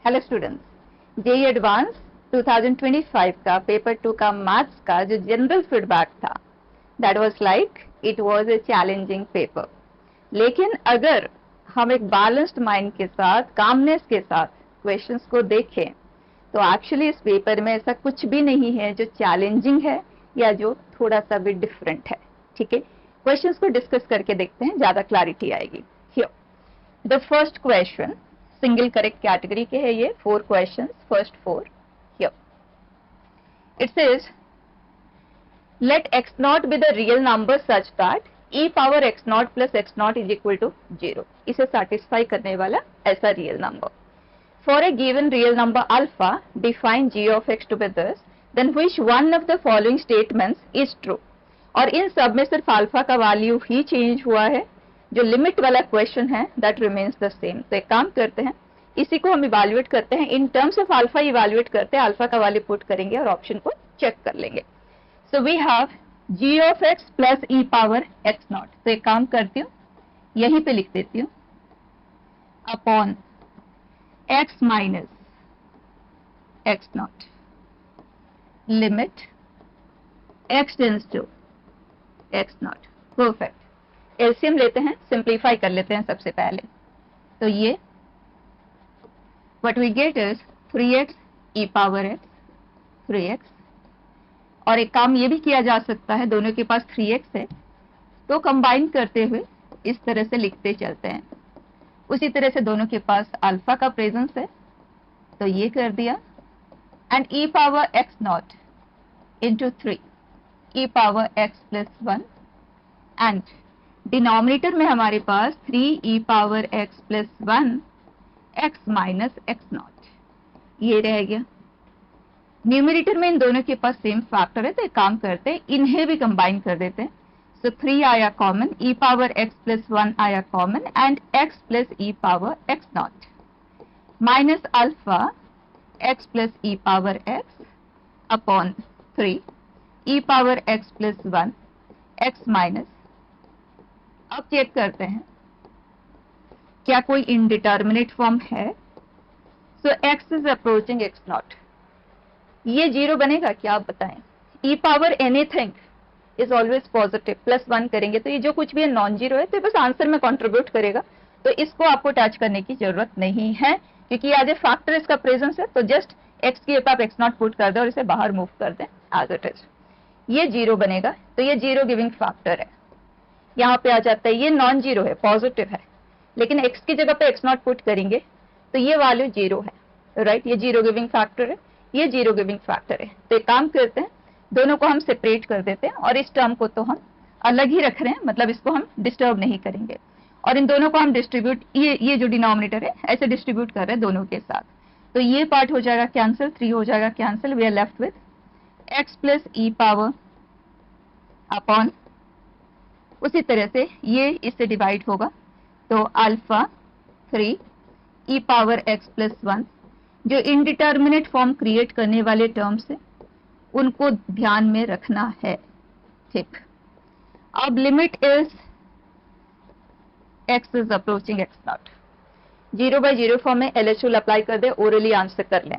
Hello students, JEE advance 2025 का paper 2 का maths का जो जनरल फीडबैक था, that was like it was a challenging paper. लेकिन अगर हम एक बैलेंस्ड माइंड के साथ, कामनेस के साथ क्वेश्चंस को देखें तो एक्चुअली इस पेपर में ऐसा कुछ भी नहीं है जो चैलेंजिंग है या जो थोड़ा सा भी डिफरेंट है। ठीक है, क्वेश्चंस को डिस्कस करके देखते हैं, ज्यादा क्लैरिटी आएगी। Here the first question, single correct category के है ये 4 questions, first 4। Here it says let x naught be the real number such that e power x naught plus x naught is equal to 0। इसे satisfy करने वाला ऐसा real number। For a given real number alpha, define g of x to be this, then which one of the following statements is true। और इन सब में सिर्फ alpha का value ही change हुआ है, जो लिमिट वाला क्वेश्चन है दैट रिमेन्स द सेम। तो एक काम करते हैं, इसी को हम इवैल्यूएट करते हैं, in terms of alpha evaluate करते हैं, अल्फा का वैल्यू पुट करेंगे और ऑप्शन को चेक कर लेंगे। So we have g of x plus e power x naught. तो एक काम करती हूँ, यहीं पे लिख देती हूँ upon x minus x naught limit x tends to x naught. Perfect, LCM लेते हैं, सिंप्लीफाई कर लेते हैं सबसे पहले। तो ये what we get is 3x e power x 3x। और एक काम ये भी किया जा सकता है, दोनों के पास 3x है तो कंबाइन करते हुए इस तरह से लिखते चलते हैं। उसी तरह से दोनों के पास अल्फा का प्रेजेंस है तो ये कर दिया, and e power x not into 3 e power x plus 1, and denominator में हमारे पास 3 e power x plus 1 x minus x not, ये रह गया। न्यूमरेटर में इन दोनों के पास सेम फैक्टर है तो एक काम करते हैं, इन्हें भी कंबाइन कर देते हैं। सो 3 आया common, e power x plus 1 आया common, and x plus e power x not minus alpha x plus e power x upon 3 e power x plus 1 x minus. अब चेक करते हैं क्या कोई इनडिटर्मिनेट फॉर्म है। सो x is approaching x not, ये 0 बनेगा क्या आप बताएं। e power anything is always positive, plus 1 करेंगे तो ये जो कुछ भी है नॉन जीरो है, तो बस आंसर में कंट्रीब्यूट करेगा, तो इसको आपको टच करने की जरूरत नहीं है क्योंकि आज फैक्टर इसका प्रेजेंस है। तो जस्ट x की जगह आप x नॉट पुट कर दे और इसे बाहर मूव कर दें एज इट इज, ये 0 बनेगा। तो ये 0 गिविंग फैक्टर है, यहाँ पे आ जाता है, ये नॉन जीरो है, पॉजिटिव है, लेकिन x की जगह पे x नॉट पुट करेंगे तो ये वैल्यू 0 है, राइट। ये 0 गिविंग फैक्टर है, ये 0 गिविंग फैक्टर है। तो एक काम करते हैं, दोनों को हम सेपरेट कर देते हैं और इस टर्म को तो हम अलग ही रख रहे हैं, मतलब इसको हम डिस्टर्ब नहीं करेंगे, और इन दोनों को हम डिस्ट्रीब्यूट, ये जो डिनोमिनेटर है ऐसे डिस्ट्रीब्यूट कर रहे हैं दोनों के साथ। तो ये पार्ट हो जाएगा कैंसिल, 3 हो जाएगा cancel, we are left with x plus e power upon, उसी तरह से ये इससे डिवाइड होगा तो alpha 3 e power x plus 1। जो इनडिटर्मिनेट फॉर्म क्रिएट करने वाले टर्म्स है उनको ध्यान में रखना है, ठीक। अब limit is x is approaching x not, 0/0 form में LHO अप्लाई कर दे, ओरली आंसर कर लें।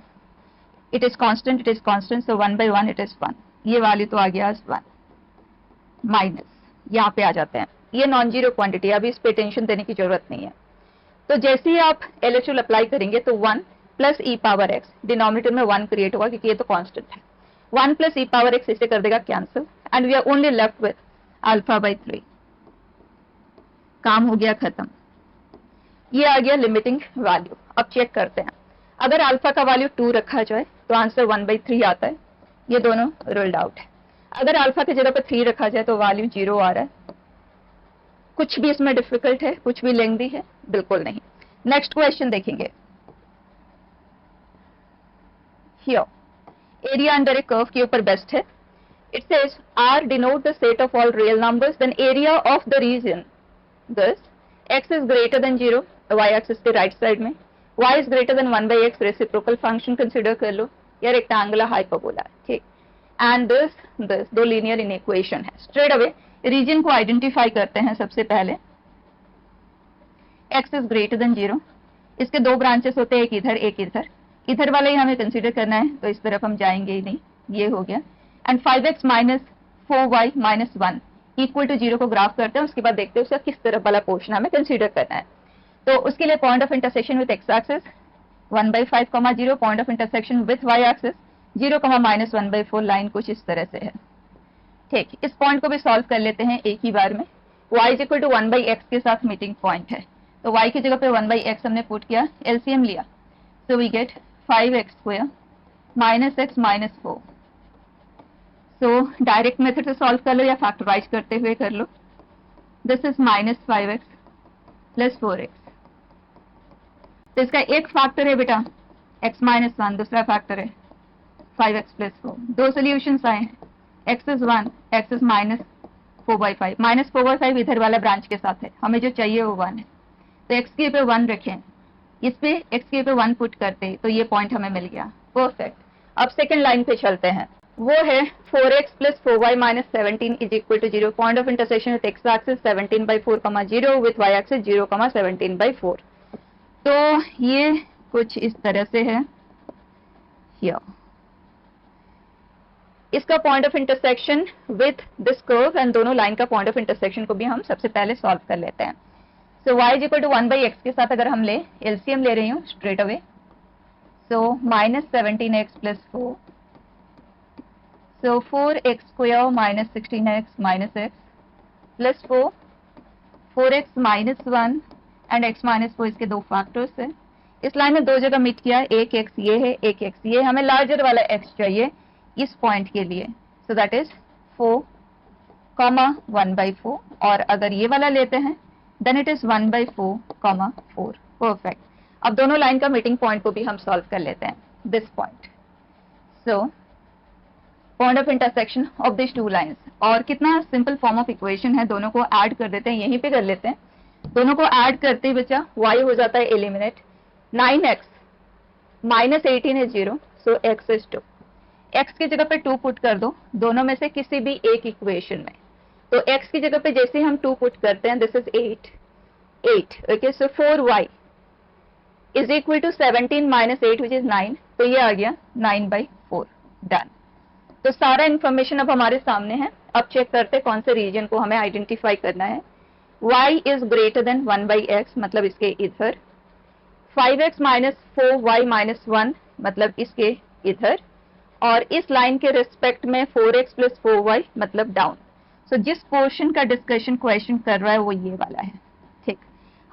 It is constant, it is constant, so 1/1 it is 1, ये वैल्यू तो आ गया 1 माइनस, यहाँ पे आ जाते हैं, ये नॉन जीरो क्वांटिटी, अभी इस पे टेंशन देने की जरूरत नहीं है। तो जैसे ही आप LHO अप्लाई करेंगे तो 1 plus e power x, denominator में 1 क्रिएट होगा क्योंकि ये तो कांस्टेंट है, 1 प्लस e पावर x इसे कर देगा cancel, and we are only left with alpha by 3। काम हो गया खत्म, ये आ गया लिमिटिंग वैल्यू। अब चेक करते हैं, अगर अल्फा का वैल्यू 2 रखा जाए तो आंसर 1/3 आता है, ये दोनों रूल्ड आउट है। अगर अल्फा की जगह पर 3 रखा जाए तो वैल्यू 0 आ रहा है। कुछ भी इसमें डिफिकल्ट है, कुछ भी लेंथी है, बिल्कुल नहीं। नेक्स्ट क्वेश्चन देखेंगे। Here area under a curve के ऊपर बेस्ट है। It says R denote the set of all real numbers, then area of the region this x is greater than 0, y axis के right side में, y is greater than 1/x, reciprocal function consider कर लो या rectangular hyperbola, ठीक। And this दो linear inequation है। Straight away region को identify करते हैं सबसे पहले, x इज ग्रेटर देन 0, इसके 2 ब्रांचेस होते हैं, एक इधर एक इधर, इधर वाला ही हमें कंसीडर करना है, तो इस तरफ हम जाएंगे ही नहीं, ये हो गया। And 5x minus 4y minus 1 equal to 0 को ग्राफ करते हैं, उसके बाद देखते हैं उसका किस तरफ वाला पोर्शन हमें कंसीडर करना है। तो उसके लिए point of intersection with x axis 1/5, 0, point of intersection with y axis 0, -1/4 line कुछ इस तरह से है। ठीक, इस पॉइंट को भी सॉल्व कर लेते हैं एक ही बार में। y is equal to 1/x के साथ मीटिंग पॉइंट है, तो y की जगह पे 1/x हमने पुट किया, एलसीएम लिया, so we get 5x² minus x minus 4। So direct method से सॉल्व कर लो या फैक्टराइज करते हुए कर लो। This is -5x plus 4x। तो इसका एक फैक्टर है बेटा x माइनस 1, दूसरा फैक्टर है 5x प्लस 4। दो सोल्यूशन आए हैं, x इज 1, x इज -4/5। -4/5 इधर वाला ब्रांच के साथ है, हमें जो चाहिए वो 1 है, तो x के पे 1 रखें, इस पे x के पे 1 पुट करते, तो ये पॉइंट हमें मिल गया। परफेक्ट। अब सेकंड लाइन पे चलते हैं, वो है 4x plus 4y minus 17 is equal to 0, point of intersection with x axis 17/4, 0 with y axis 0, 17/4। तो ये कुछ इस तरह से है हियर। इसका point of intersection with this curve and दोनों लाइन का पॉइंट ऑफ इंटरसेक्शन को भी हम सबसे पहले सॉल्व कर लेते हैं। So y is equal to 1/x के साथ अगर हम ले, एलसीएम ले रही हूँ straight away, so -17x plus 4, so 4x² minus 16x minus x plus 4, 4x minus 1 and x minus 4 इसके दो फैक्टर्स है। इस लाइन में दो जगह मीट किया, एक x ये है, एक x ये, हमें लार्जर वाला x चाहिए इस पॉइंट के लिए, सो दैट इज 4, 1/4, और अगर ये वाला लेते हैं देन इट इज 1/4, 4। परफेक्ट। अब दोनों लाइन का मीटिंग पॉइंट को भी हम सॉल्व कर लेते हैं, this point. So point of intersection of this two lines, और कितना सिंपल फॉर्म ऑफ इक्वेशन है, दोनों को ऐड कर देते हैं, यहीं पे कर लेते हैं। दोनों को ऐड करते ही बचा y हो जाता है eliminate, 9x minus 18 is 0, so x is 2। x की जगह पे 2 पुट कर दो दोनों में से किसी भी एक इक्वेशन में, तो x की जगह पे जैसे हम 2 पुट करते हैं, this is 8, okay. So 4y is equal to 17 minus 8 which is 9, तो ये आ गया 9/4, डन। तो सारा इंफॉर्मेशन अब हमारे सामने है। अब चेक करते कौन से रीजन को हमें आइडेंटिफाई करना है। y is greater than 1/x, मतलब इसके इधर, 5x माइनस 4y माइनस 1, मतलब इसके इधर, और इस लाइन के रिस्पेक्ट में 4x प्लस 4y, मतलब डाउन। सो जिस पोर्शन का डिस्कशन क्वेश्चन कर रहा है वो ये वाला है। ठीक,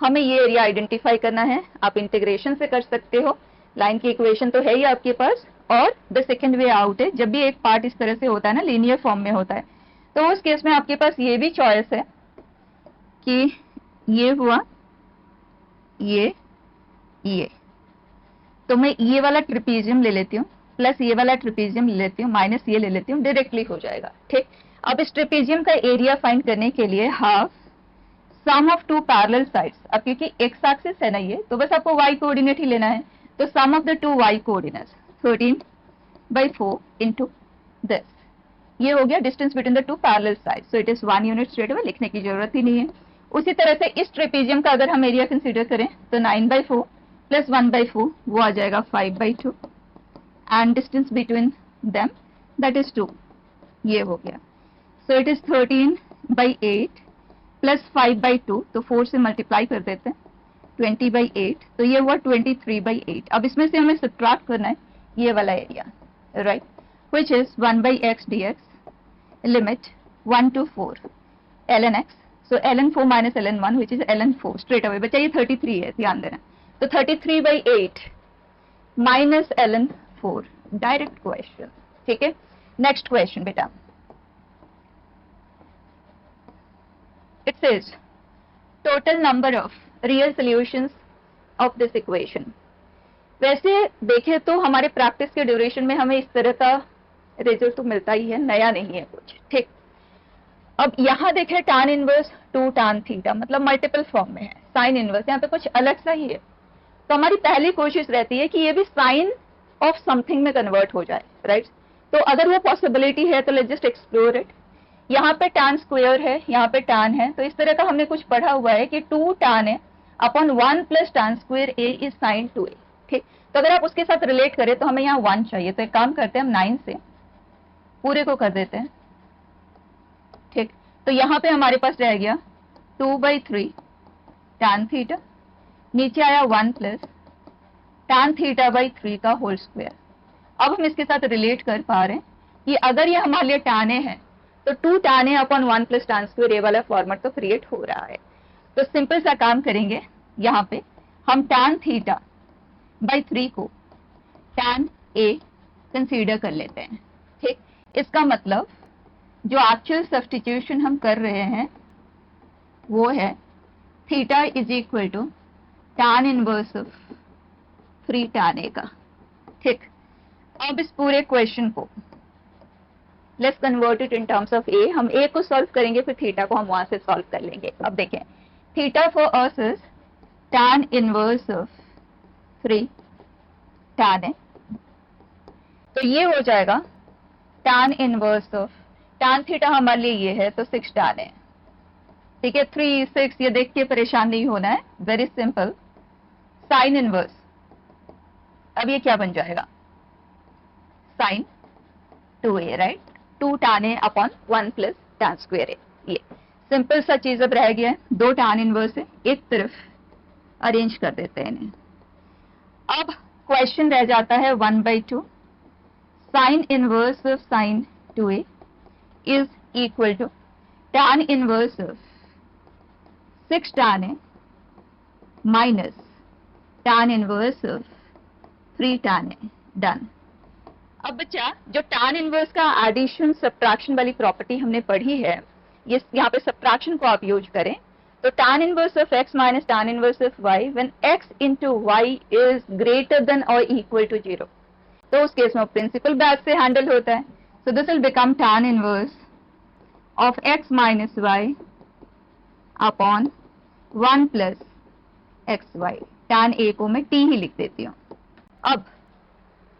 हमें ये एरिया आइडेंटिफाई करना है। आप इंटीग्रेशन से कर सकते हो, लाइन की इक्वेशन तो है ही आपके पास, और द सेकेंड वे आउट है, जब भी एक पार्ट इस तरह से होता है ना, लीनियर फॉर्म में होता है, तो उस केस में आपके पास ये भी चॉइस है कि ये हुआ ये, तो मैं ये वाला ट्रिपीजियम ले लेती हूँ, प्लस ये वाला ट्रिपीजियम ले लेती हूँ, माइनस ये ले लेती हूँ, डायरेक्टली हो जाएगा। ठीक, अब इस ट्रिपीजियम का एरिया फाइंड करने के लिए half sum of two parallel sides, अब क्योंकि एक्स एक्सिस है ना ये, तो बस आपको वाई कोऑर्डिनेट ही लेना है, तो sum of the two y coordinates 13/4 into this, ये हो गया distance between the two parallel sides, so it is 1 unit straight away, लिखने की जरूरत ही नहीं है। उसी तरह से इस ट्रेपेजियम का अगर हम एरिया कंसीडर करें तो 9/4 प्लस 1/4 वो आ जाएगा 5/2 and distance between them that is 2, ये हो गया। सो इट इज 13/8 प्लस 5/2, तो 4 से मल्टीप्लाई कर देते हैं, 20/8, तो ये हुआ 23/8। अब इसमें से हमें सब्ट्रैक्ट करना है ये वाला area, right, which is 1/x dx limit 1 to 4 ln x, so ln 4 minus ln 1 which is ln 4, straight away बच्चा ये 33 है, ध्यान देना, तो 33/8 minus ln 4, डायरेक्ट क्वेश्चन। ठीक है, नेक्स्ट क्वेश्चन बेटा, it says total number of real solutions of this equation। वैसे देखें तो हमारे प्रैक्टिस के ड्यूरेशन में हमें इस तरह का रिजल्ट तो मिलता ही है, नया नहीं है कुछ। ठीक, अब यहाँ देखें tan इनवर्स 2 tan थीटा, मतलब मल्टीपल फॉर्म में है, साइन इनवर्स यहाँ पे कुछ अलग सा ही है, तो हमारी पहली कोशिश रहती है कि ये भी साइन ऑफ समथिंग में कन्वर्ट हो जाए, राइट। तो अगर वो पॉसिबिलिटी है तो लेट्स जस्ट एक्सप्लोर इट। यहाँ पे tan स्क्वायर है, यहाँ पे tan है, तो इस तरह का हमने कुछ पढ़ा हुआ है कि 2 tan है upon 1 plus tan square a is sine 2a। ठीक, तो अगर आप उसके साथ रिलेट करें तो हमें यहाँ 1 चाहिए, तो एक काम करते हैं हम 9 से पूरे को कर देते हैं। ठीक, तो यहाँ पे हमारे पास रह गया 2/3 tan थीटा, नीचे आया 1 प्लस tan θ/3 का होल स्क्वायर। अब हम इसके साथ रिलेट कर पा रहे हैं कि अगर ये हमारे लिए tan a है तो 2 tan a upon 1 plus tan square ये वाला फॉर्मेट तो क्रिएट हो रहा है। तो सिंपल सा काम करेंगे, यहाँ पे हम tan θ/3 को tan a कंसीडर कर लेते हैं। ठीक, इसका मतलब जो एक्चुअल सब्स्टिट्यूशन हम कर रहे हैं वो है theta is equal to tan inverse of 3 tan a का। ठीक, अब इस पूरे क्वेश्चन को let's convert it in terms of a। हम a को सॉल्व करेंगे, फिर थीटा को हम वहां से सॉल्व कर लेंगे। अब देखें, theta for us is tan inverse of 3 tan a, तो ये हो जाएगा tan inverse of tan theta हमारे लिए ये है तो 6 tan a। ठीक है, 3 6 ये देख के परेशान नहीं होना है, वेरी सिंपल। साइन इनवर्स, अब ये क्या बन जाएगा, sine 2a, right, 2 tan a upon 1 plus tan square a। ये सिंपल सा चीज अब रह गया है, 2 tan इनवर्स है, एक तरफ अरेंज कर देते हैं इन्हें। अब क्वेश्चन रह जाता है 1/2 sine inverse of sine 2a is equal to tan inverse of 6 tan a minus tan inverse of 3 tan a। Done. अब बच्चा जो tan इनवर्स का एडिशन सब्ट्रैक्शन वाली प्रॉपर्टी हमने पढ़ी है, ये यहाँ पे सब्ट्रैक्शन को आप यूज करें तो tan inverse of x minus tan inverse of y when x into y is greater then और इक्वल टू 0, तो उस केस में प्रिंसिपल बैक से हैंडल होता है। So this will become tan inverse of x minus y upon 1 plus xy। tan a को मैं t ही लिख देती हूँ। अब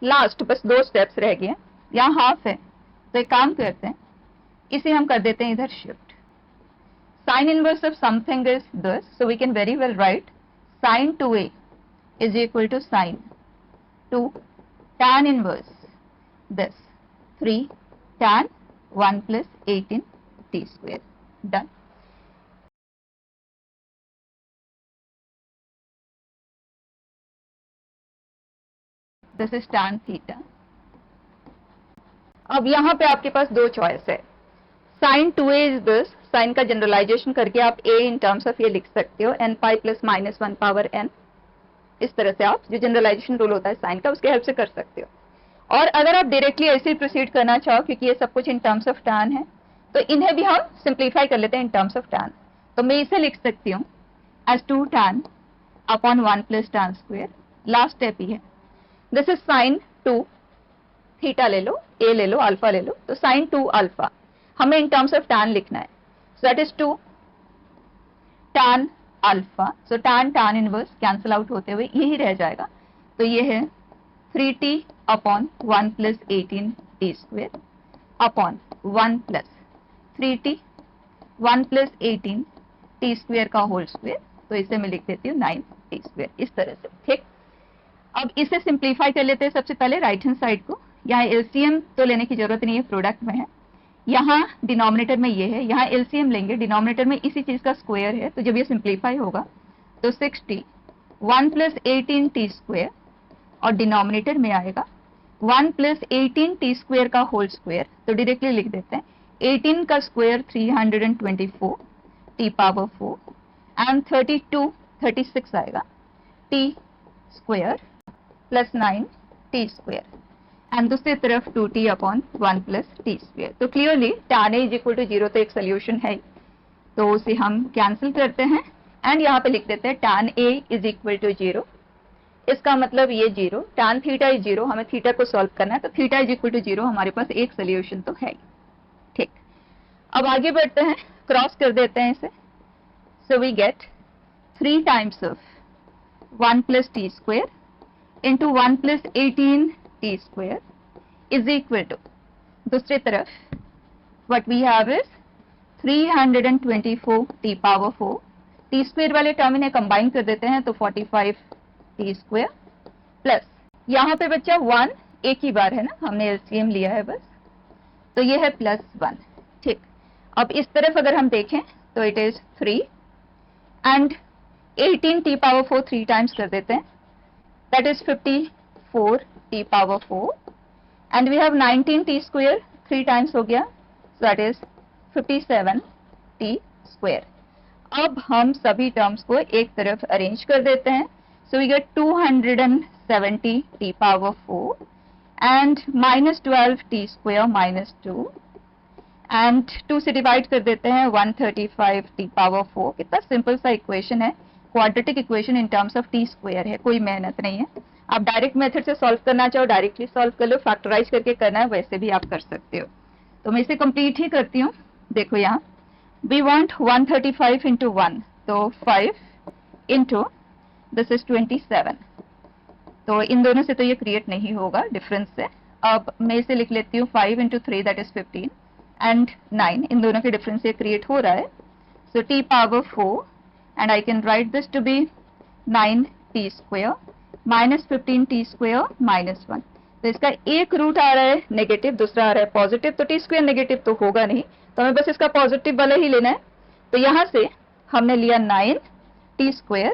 लास्ट बस 2 स्टेप्स रह गए, यहाँ हाफ है तो एक काम करते हैं, इसे हम कर देते हैं इधर shift. Sine inverse of something is this, so we can very well write sine 2a is equal to sine 2 tan inverse this 3 tan 1 plus 18 t square. Done. This is tan theta. अब यहाँ पे आपके पास 2 choice है, sine 2a is this, sine का generalisation करके आप a in terms of ये लिख सकते हो n pi plus minus 1 power n। इस तरह से आप जो जनरलाइजेशन रूल होता है साइन का उसके हेल्प से कर सकते हो। और अगर आप डायरेक्टली ऐसे ही प्रोसीड करना चाहो, क्योंकि ये सब कुछ इन टर्म्स ऑफ tan है, तो इन्हें भी हम सिंप्लीफाई कर लेते हैं इन टर्म्स ऑफ tan। तो मैं इसे लिख सकती हूँ as 2 tan upon 1 plus tan square. Last step ही है, दिस इज साइन 2 थीटा ले लो, a ले लो, अल्फा ले लो, तो साइन 2 अल्फा हमें इन टर्म्स ऑफ tan लिखना है। So that is 2 tan alpha, so tan inverse cancel out होते हुए यही रह जाएगा, तो ये है 3t upon 1 plus 18 t square upon 1 plus 3t 1 plus 18 t square का होल स्क्वायर, तो इसे मैं लिख देती हूँ 9t स्क्वायर, इस तरह से। ठीक, अब इसे सिंप्लीफाई कर लेते हैं सबसे पहले राइट हैंड साइड को। यहाँ एलसीएम तो लेने की जरूरत नहीं है, प्रोडक्ट में है। यहाँ डिनोमिनेटर में ये है, यहाँ एलसीएम लेंगे, डिनोमिनेटर में इसी चीज का स्क्वायर है, तो जब ये सिंप्लीफाई होगा तो 6t 1 प्लस 18 t स्क्वायर और डिनोमिनेटर में आएगा 1 प्लस 18 t स्क्वायर का होल स्क्वायर, तो डायरेक्टली लिख देते हैं 18 का स्क्वायर 324 t पावर 4 एंड 36 आएगा t square plus 9 t square and दूसरी तरफ 2t upon 1 plus t square. तो clearly tan a is equal to 0 तो एक सोल्यूशन है, तो उसे हम कैंसिल करते हैं एंड यहाँ पे लिख देते हैं tan a is equal to 0। इसका मतलब ये 0, tan थीटा इज 0, हमें थीटा को सॉल्व करना है, तो थीटा इज इक्वल टू 0 हमारे पास एक सोल्यूशन तो है। ठीक, अब आगे बढ़ते हैं, क्रॉस कर देते हैं इसे। So we get 3 times of 1 plus t square into 1 plus 18 t square is equal to, दूसरी तरफ what we have is 324 t power 4, t square वाले टर्म इन्हें कंबाइन कर देते हैं तो 45 t स्क्वायर प्लस यहाँ पे बच्चा 1 एक ही बार है ना, हमने एलसीएम लिया है बस, तो ये है +1। ठीक, अब इस तरफ अगर हम देखें तो it is 3 and 18t⁴ 3 times कर देते हैं, that is 54t⁴, and we have 19t² 3 times हो गया, सो दैट इज 57t²। अब हम सभी टर्म्स को एक तरफ अरेंज कर देते हैं, so we get 270t⁴ and -12t² -2 and 2 से डिवाइड कर देते हैं 135t⁴। कितना सिंपल सा इक्वेशन है, quadratic equation in terms of t² है, कोई मेहनत नहीं है। आप डायरेक्ट मेथड से सॉल्व करना चाहो डायरेक्टली सॉल्व कर लो, फैक्टराइज करके करना है वैसे भी आप कर सकते हो। तो मैं इसे कंप्लीट ही करती हूँ। देखो यहाँ वी वांट 135 इंटू 1, तो 5 इंटू दिस इज 27, तो इन दोनों से तो ये क्रिएट नहीं होगा डिफरेंस से। अब मैं इसे लिख लेती हूँ 5 इंटू 3 दैट इज 15 एंड 9, इन दोनों के डिफरेंस से क्रिएट हो रहा है, so t⁴ and I can write this to be 9t² -15t² -1। तो इसका एक रूट आ रहा है नेगेटिव, दूसरा आ रहा है पॉजिटिव, तो t² नेगेटिव तो होगा नहीं, तो हमें बस इसका पॉजिटिव वाला ही लेना है। तो यहाँ से हमने लिया 9t²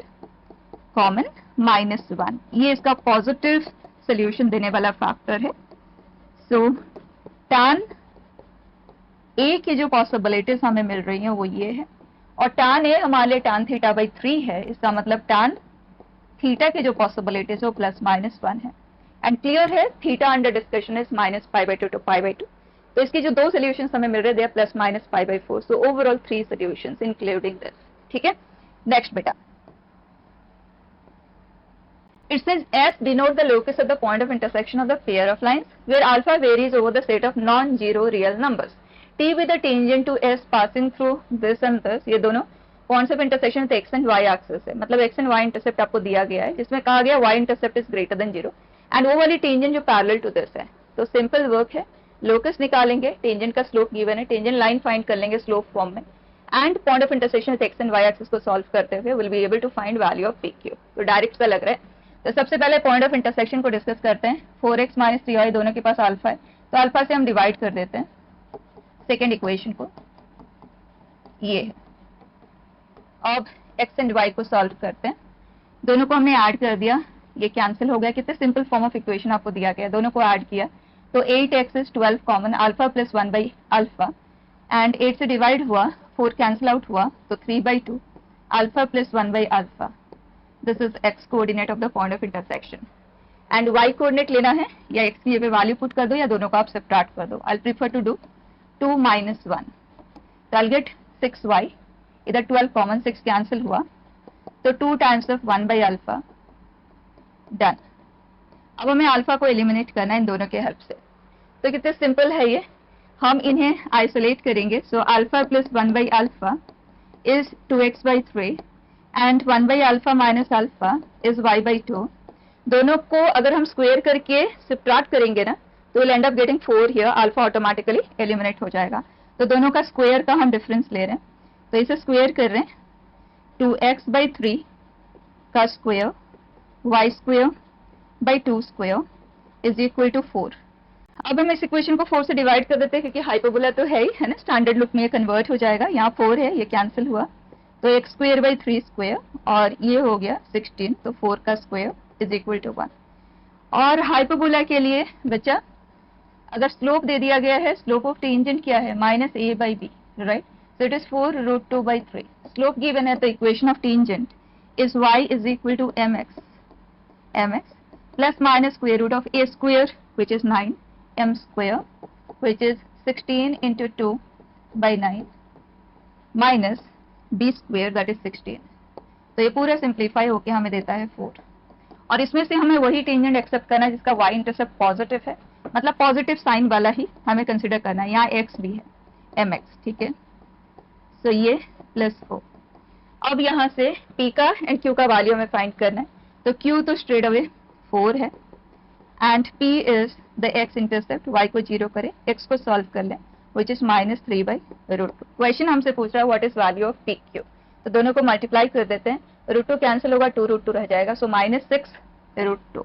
कॉमन -1, ये इसका पॉजिटिव सोल्यूशन देने वाला फैक्टर है। सो tan A की जो पॉसिबिलिटीज हमें मिल रही हैं वो ये है, और tan A हमारे लिए tan θ/3 है, इसका मतलब tan थीटा की जो पॉसिबिलिटीज है वो +-1 है। एंड क्लियर है theta under discussion is -π/2 to π/2, तो इसकी जो दो सोल्यूशंस हमें मिल रहे हैं they are +-π/4, so overall 3 solutions including this. ठीक है, नेक्स्ट बेटा, it says S denote the locus at the point of intersection of the pair of lines where alpha varies over the set of non-zero real numbers, t with the tangent to S passing through this and this। ये दोनों points of intersection with x and y axis है, मतलब x and y intercept आपको दिया गया है जिसमें कहा गया y intercept is greater than 0 and वो वाली टेंजेंट जो पैरेलल टू दिस है। तो सिंपल वर्क है, लोकस निकालेंगे, टेंजेंट का स्लोप गिवन है, टेंजेंट लाइन फाइंड कर लेंगे स्लोप फॉर्म में, and point of intersection with x and y axis को सॉल्व करते हुए will be able to find value of pq। तो डायरेक्ट सा लग रहा है। तो सबसे पहले पॉइंट ऑफ इंटरसेक्शन को डिस्कस करते हैं। 4x - 3y दोनों के पास अल्फा है, तो अल्फा से हम डिवाइड कर देते हैं सेकेंड इक्वेशन को, ये है। अब x एंड y को सॉल्व करते हैं, दोनों को हमने ऐड कर दिया, ये कैंसिल हो गया, कितने सिंपल फॉर्म ऑफ इक्वेशन आपको दिया गया, दोनों को ऐड किया तो 8x is 12 common, alpha plus 1/अल्फा, एंड 8 से डिवाइड हुआ, 4 कैंसिल आउट हुआ तो 3/2 अल्फा प्लस 1/अल्फा। This is x coordinate of the point of intersection, and y coordinate लेना है, या x की जगह वैल्यू पुट कर दो या दोनों को आप सब्ट्रैक्ट कर दो। आई प्रीफर टू डू 2 - 1, तो आई गेट 6y, इधर 12 कॉमन, 6 कैंसिल हुआ तो 2 टाइम्स ऑफ 1/अल्फा, डन। अब हमें अल्फा को एलिमिनेट करना है इन दोनों के हेल्प से, तो कितने सिंपल है ये, हम इन्हें आइसोलेट करेंगे। सो अल्फा प्लस 1/अल्फा इज 2x/3 एंड 1/अल्फा माइनस अल्फा इज y/2। दोनों को अगर हम स्क्वायर करके सब्ट्रैक्ट करेंगे ना तो will and up getting 4 here, alpha automatically eliminate हो जाएगा। तो दोनों का स्क्वायर का हम डिफरेंस ले रहे हैं, तो इसे स्क्वायर कर रहे हैं, 2x/3 का square y²/2² is equal to 4। अब हम इस इक्वेशन को 4 से डिवाइड कर देते हैं क्योंकि हाइपरबोला तो है ही, है ना, स्टैंडर्ड लुक में ये कन्वर्ट हो जाएगा। यहाँ 4 है, ये कैंसिल हुआ तो x²/3² और ये हो गया 16, तो 4 का स्क्वायर इज इक्वल टू 1। और हाइपरबोला के लिए बच्चा अगर स्लोप दे दिया गया है, स्लोप ऑफ टेंजेंट क्या है, -a/b, right, so it is 4√2/3। Slope given है तो equation of tangent is y is equal to mx plus minus square root of a square which is 9, m square which is 16 into 2/9 minus b square that is 16। तो ये पूरा simplify होके हमें देता है 4, और इसमें से हमें वही टेंजेंट एक्सेप्ट करना है जिसका y इंटरसेप्ट पॉजिटिव है, मतलब पॉजिटिव साइन वाला ही हमें कंसिडर करना है। यहाँ x भी है, mx, ठीक है। सो ये +4। अब यहाँ से p का एंड q का वैल्यू हमें फाइंड करना है, तो q तो स्ट्रेट अवे 4 है and p is the x intercept, y को 0 करें, x को सॉल्व कर लें विच इज -3/√2। क्वेश्चन हमसे पूछ रहा है what is value of pq, तो दोनों को मल्टीप्लाई कर देते हैं, √2 कैंसिल होगा, 2√2 रह जाएगा, सो -6√2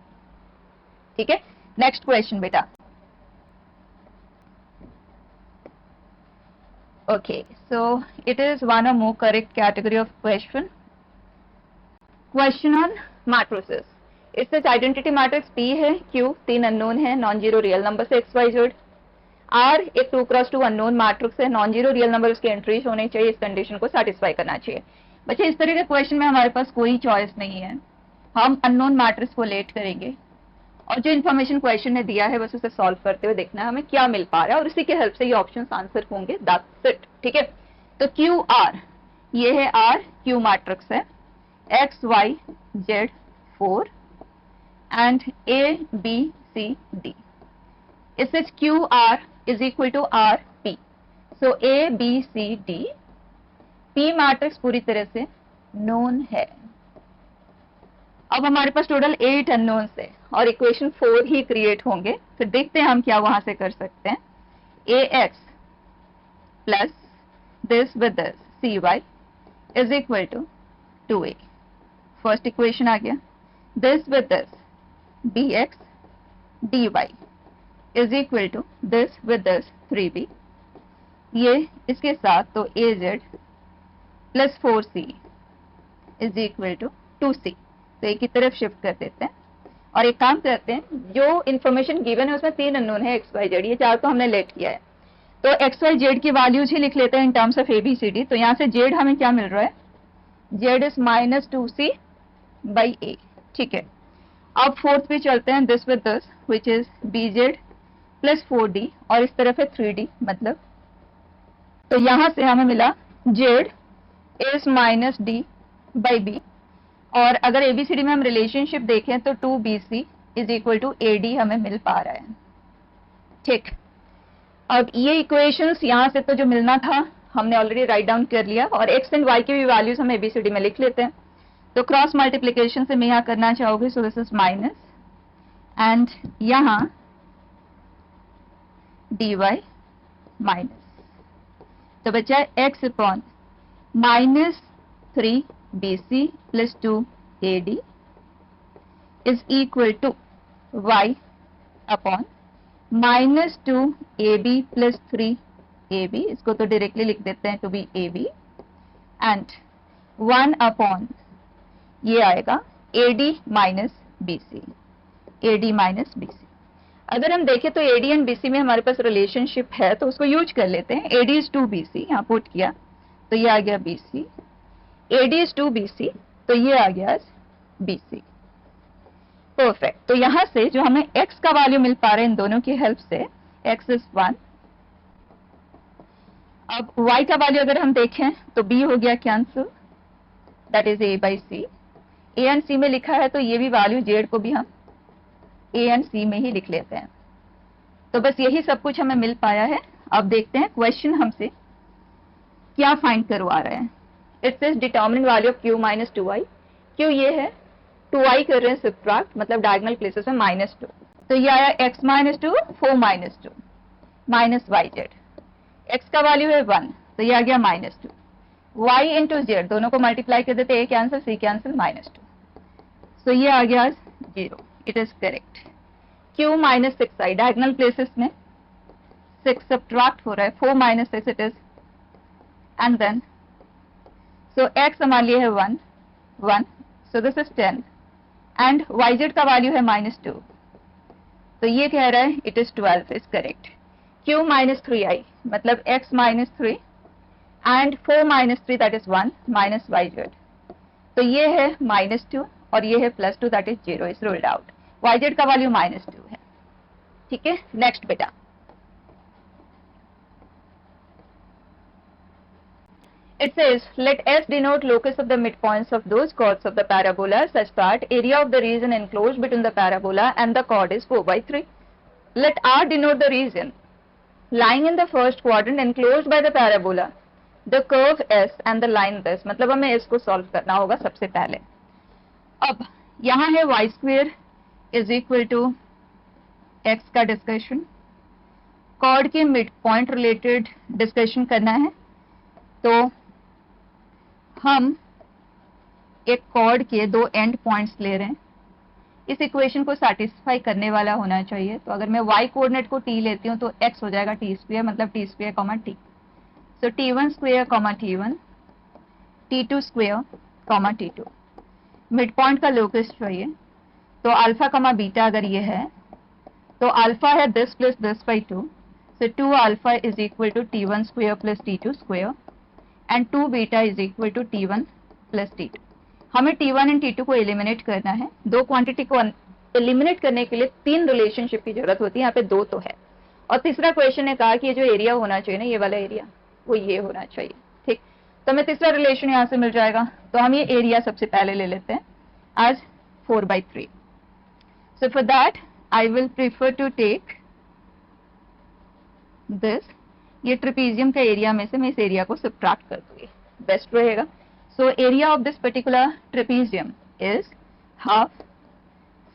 ठीक है, नेक्स्ट क्वेश्चन बेटा। Okay, so it is one or more correct category of question. Question on matrices. इससे आइडेंटिटी मैट्रिक्स P है, Q 3 अननोन है, नॉन जीरो रियल नंबर से XYZ। R एक 2x2 अननोन मैट्रिक्स है, नॉन जीरो रियल नंबर उसके entries होने चाहिए, इस कंडीशन को सेटिस्फाई करना चाहिए। बच्चे इस तरह के क्वेश्चन में हमारे पास कोई चॉइस नहीं है, हम अननोन मैट्रिक्स को लेट करेंगे और जो इन्फॉर्मेशन क्वेश्चन ने दिया है बस उसे सॉल्व करते हुए देखना है हमें क्या मिल पा रहा है और उसी के हेल्प से ये ऑप्शंस आंसर होंगे, दैट्स इट। ठीक है, तो क्यू आर, ये है आर क्यू मैट्रिक्स है, x y z 4 and a b c d. इस Q R is equal to R P, so a b c d p matrix पूरी तरह से नोन है। अब हमारे पास टोटल 8 अननोन है और इक्वेशन 4 ही क्रिएट होंगे, फिर देखते हैं हम क्या वहां से कर सकते हैं। A x plus this with this c y is equal to 2a, first equation आ गया। This with this b x d y is equal to this with this 3b, ये इसके साथ तो a z plus 4c is equal to 2c, तो एक की तरफ शिफ्ट कर देते हैं और एक काम करते हैं, जो इन्फॉर्मेशन गिवन है उसमें 3 अननोन है एक्स वाई जेड, ये 4 तो हमने लेट किया है, तो एक्स वाई जेड की वैल्यूज ही लिख लेते हैं इन टर्म्स ऑफ एबीसीडी। तो यहाँ से जेड हमें क्या मिल रहा है, जेड इज -2c बाई ए। ठीक है, अब फोर्थ पे चलते हैं, this with this which is B Z plus 4d और इस तरफ है 3d, मतलब तो यहां से हमें मिला Z is -d by B, और अगर एबीसीडी में हम रिलेशनशिप देखें तो 2bc is equal to ad हमें मिल पा रहा है। ठीक, अब ये इक्वेशंस यहां से तो जो मिलना था हमने ऑलरेडी राइट डाउन कर लिया और x एंड y की भी वैल्यूज हम एबीसीडी में लिख लेते हैं। तो क्रॉस मल्टीप्लीकेशन से मैं यहाँ करना चाहूंगी, so this is minus and यहाँ dy माइनस, तो बचा x upon -3bc plus 2ad is equal to y upon -2ab plus 3ab, इसको तो डायरेक्टली लिख देते हैं to be ab, and 1 upon ये आएगा ad minus bc, ad minus bc। अगर हम देखें तो ad एंड bc में हमारे पास रिलेशनशिप है तो उसको यूज कर लेते हैं। ad इज 2bc, यहाँ पुट किया तो ये आ गया bc, ad इज 2bc तो ये आ गया bc, परफेक्ट। तो यहां से जो हमें x का वैल्यू मिल पा रहा है इन दोनों की हेल्प से, x इज 1। अब y का वैल्यू अगर हम देखें तो b हो गया cancel, that is a by C, a and c में लिखा है तो ये भी वैल्यू z को भी हम a एंड c में ही लिख लेते हैं। तो बस यही सब कुछ हमें मिल पाया है। अब देखते हैं क्वेश्चन हमसे क्या फाइंड करवा रहा है। It says determine value of q minus 2i, q ये है, 2i कर रहे हैं सब्ट्रैक्ट, मतलब डायगोनल प्लेसेस में -2, तो ये आया x minus 2 4 minus 2 minus Y Z, x का वैल्यू है 1 तो ये आ गया -2, y इंटू जेड दोनों को मल्टीप्लाई कर देते, a कैंसिल c कैंसिल -2, सो ये आ गया 0, it is correct. q minus 6i, diagonal places में 6 सब्ट्रैक्ट हो रहा है, 4 minus 6 it is, and then so x हमारे लिए है 1, so this is 10 and yz का वैल्यू है -2, तो ये कह रहा है it is 12 is correct. q minus 3i मतलब x minus 3 and 4 minus 3 that is 1 minus yz, तो ये है -2 और ये है +2 that is 0, is ruled out. yz का वैल्यू -2 है। ठीक है, नेक्स्ट बेटा। It says, let S denote locus of the midpoints of those chords of the parabola such that area of the region enclosed between the parabola and the chord is 4/3. Let R denote the region lying in the first quadrant enclosed by the parabola, the curve S and the line this. मतलब हमें S को solve करना होगा सबसे पहले। अब यहाँ है y square is equal to x का डिस्कशन, chord के मिड पॉइंट रिलेटेड डिस्कशन करना है, तो हम एक कॉर्ड के 2 एंड पॉइंट्स ले रहे हैं, इस इक्वेशन को सेटिस्फाई करने वाला होना चाहिए। तो अगर मैं y कोऑर्डिनेट को t लेती हूँ तो x हो जाएगा टी स्क्वायर, मतलब टी स्क्वायर कॉमा टी। सो t1 square comma t1, t2 square comma t2। Mid point का लोकस चाहिए, तो अल्फा कॉमा बीटा अगर ये है तो अल्फा है this plus this by 2, so 2 alpha is equal to t1 square plus t2 square and 2 beta is equal to t1 plus t2। हमें t1 and t2 को एलिमिनेट करना है। दो क्वांटिटी को एलिमिनेट करने के लिए तीन रिलेशनशिप की जरूरत होती है, यहाँ पे दो तो है। और तीसरा क्वेश्चन ने कहा कि ये जो एरिया होना चाहिए ना, ये वाला एरिया, वो ये होना चाहिए। ठीक, तो हमें तीसरा रिलेशन यहाँ से मिल जाएगा। तो हम ये एरिया सबसे पहले ले लेते हैं आज 4/3। So for that I will prefer to take this, ये ट्रेपेजियम का एरिया में से मैं इस एरिया को सब्ट्रैक्ट कर दूंगी, बेस्ट रहेगा। So area of this particular trapezium is half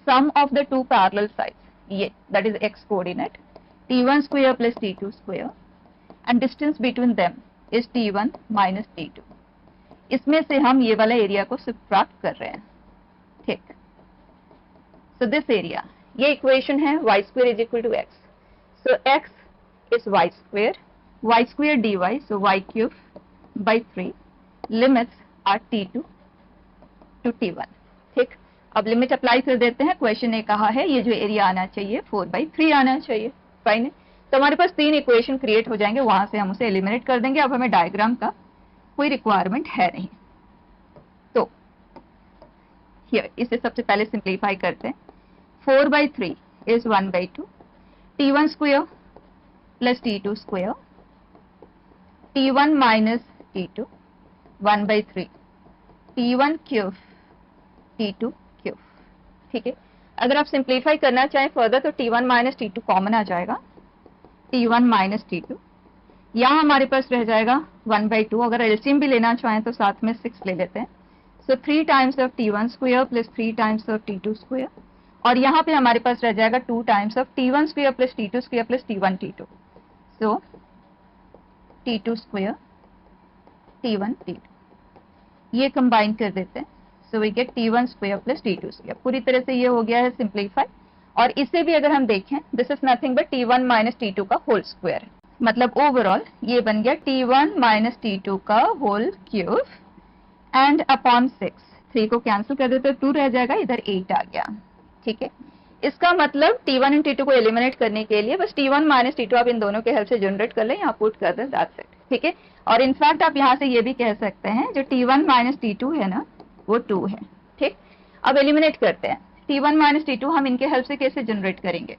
sum of the two parallel sides, ये that is x coordinate, t1 square plus t2 square and distance between them is t1 minus t2। इसमें से हम ये वाला area को subtract कर रहे हैं। ठीक, सो दिस एरिया, ये इक्वेशन है y square is equal to x, so x is y square dy, so y cube by 3, limits are t2 to t1। ठीक, अब लिमिट अप्लाई कर देते हैं। क्वेश्चन ने कहा है ये जो एरिया आना चाहिए 4/3 आना चाहिए। फाइन है, तो हमारे पास तीन इक्वेशन क्रिएट हो जाएंगे, वहां से हम उसे एलिमिनेट कर देंगे। अब हमें डायग्राम का कोई रिक्वायरमेंट है नहीं। तो हियर इसे सबसे पहले सिंप्लीफाई करते हैं। 4/3 is 1/2, t1 square plus t2 square, t1 minus t2 1/3, t1 cube t2 cube. ठीक है, अगर आप सिंप्लीफाई करना चाहें फर्दर तो t1 माइनस t2 कॉमन आ जाएगा, t1 माइनस t2, यहाँ हमारे पास रह जाएगा 1/2। अगर एलसीएम भी लेना चाहें तो साथ में 6 ले लेते हैं। So 3 times of t1 square plus 3 times of t2 square, और यहाँ पे हमारे पास रह जाएगा 2 times of t1 square plus t2 square plus t1 t2, so t2 square t1 t2, ये कंबाइन कर देते हैं। So we get t1 square plus t2 square. पूरी तरह से ये हो गया है सिंप्लीफाई। और इसे भी अगर हम देखें, this is nothing but t1 minus t2 का होल स्क्वायर, मतलब ओवरऑल ये बन गया t1 माइनस t2 का होल क्यूब एंड अपॉन 6। 3 को कैंसिल कर देते तो 2 रह जाएगा, इधर 8 आ गया। ठीक है, इसका मतलब t1 एंड t2 को एलिमिनेट करने के लिए बस t1 माइनस t2 आप इन दोनों के हेल्प से जनरेट कर लें, यहाँ पुट कर दें, दैट्स इट। ठीक है, और इनफैक्ट आप यहाँ से ये भी कह सकते हैं जो t1 माइनस t2 है ना, वो 2 है। ठीक, अब एलिमिनेट करते हैं। t1 माइनस t2 हम इनके हेल्प से कैसे जनरेट करेंगे,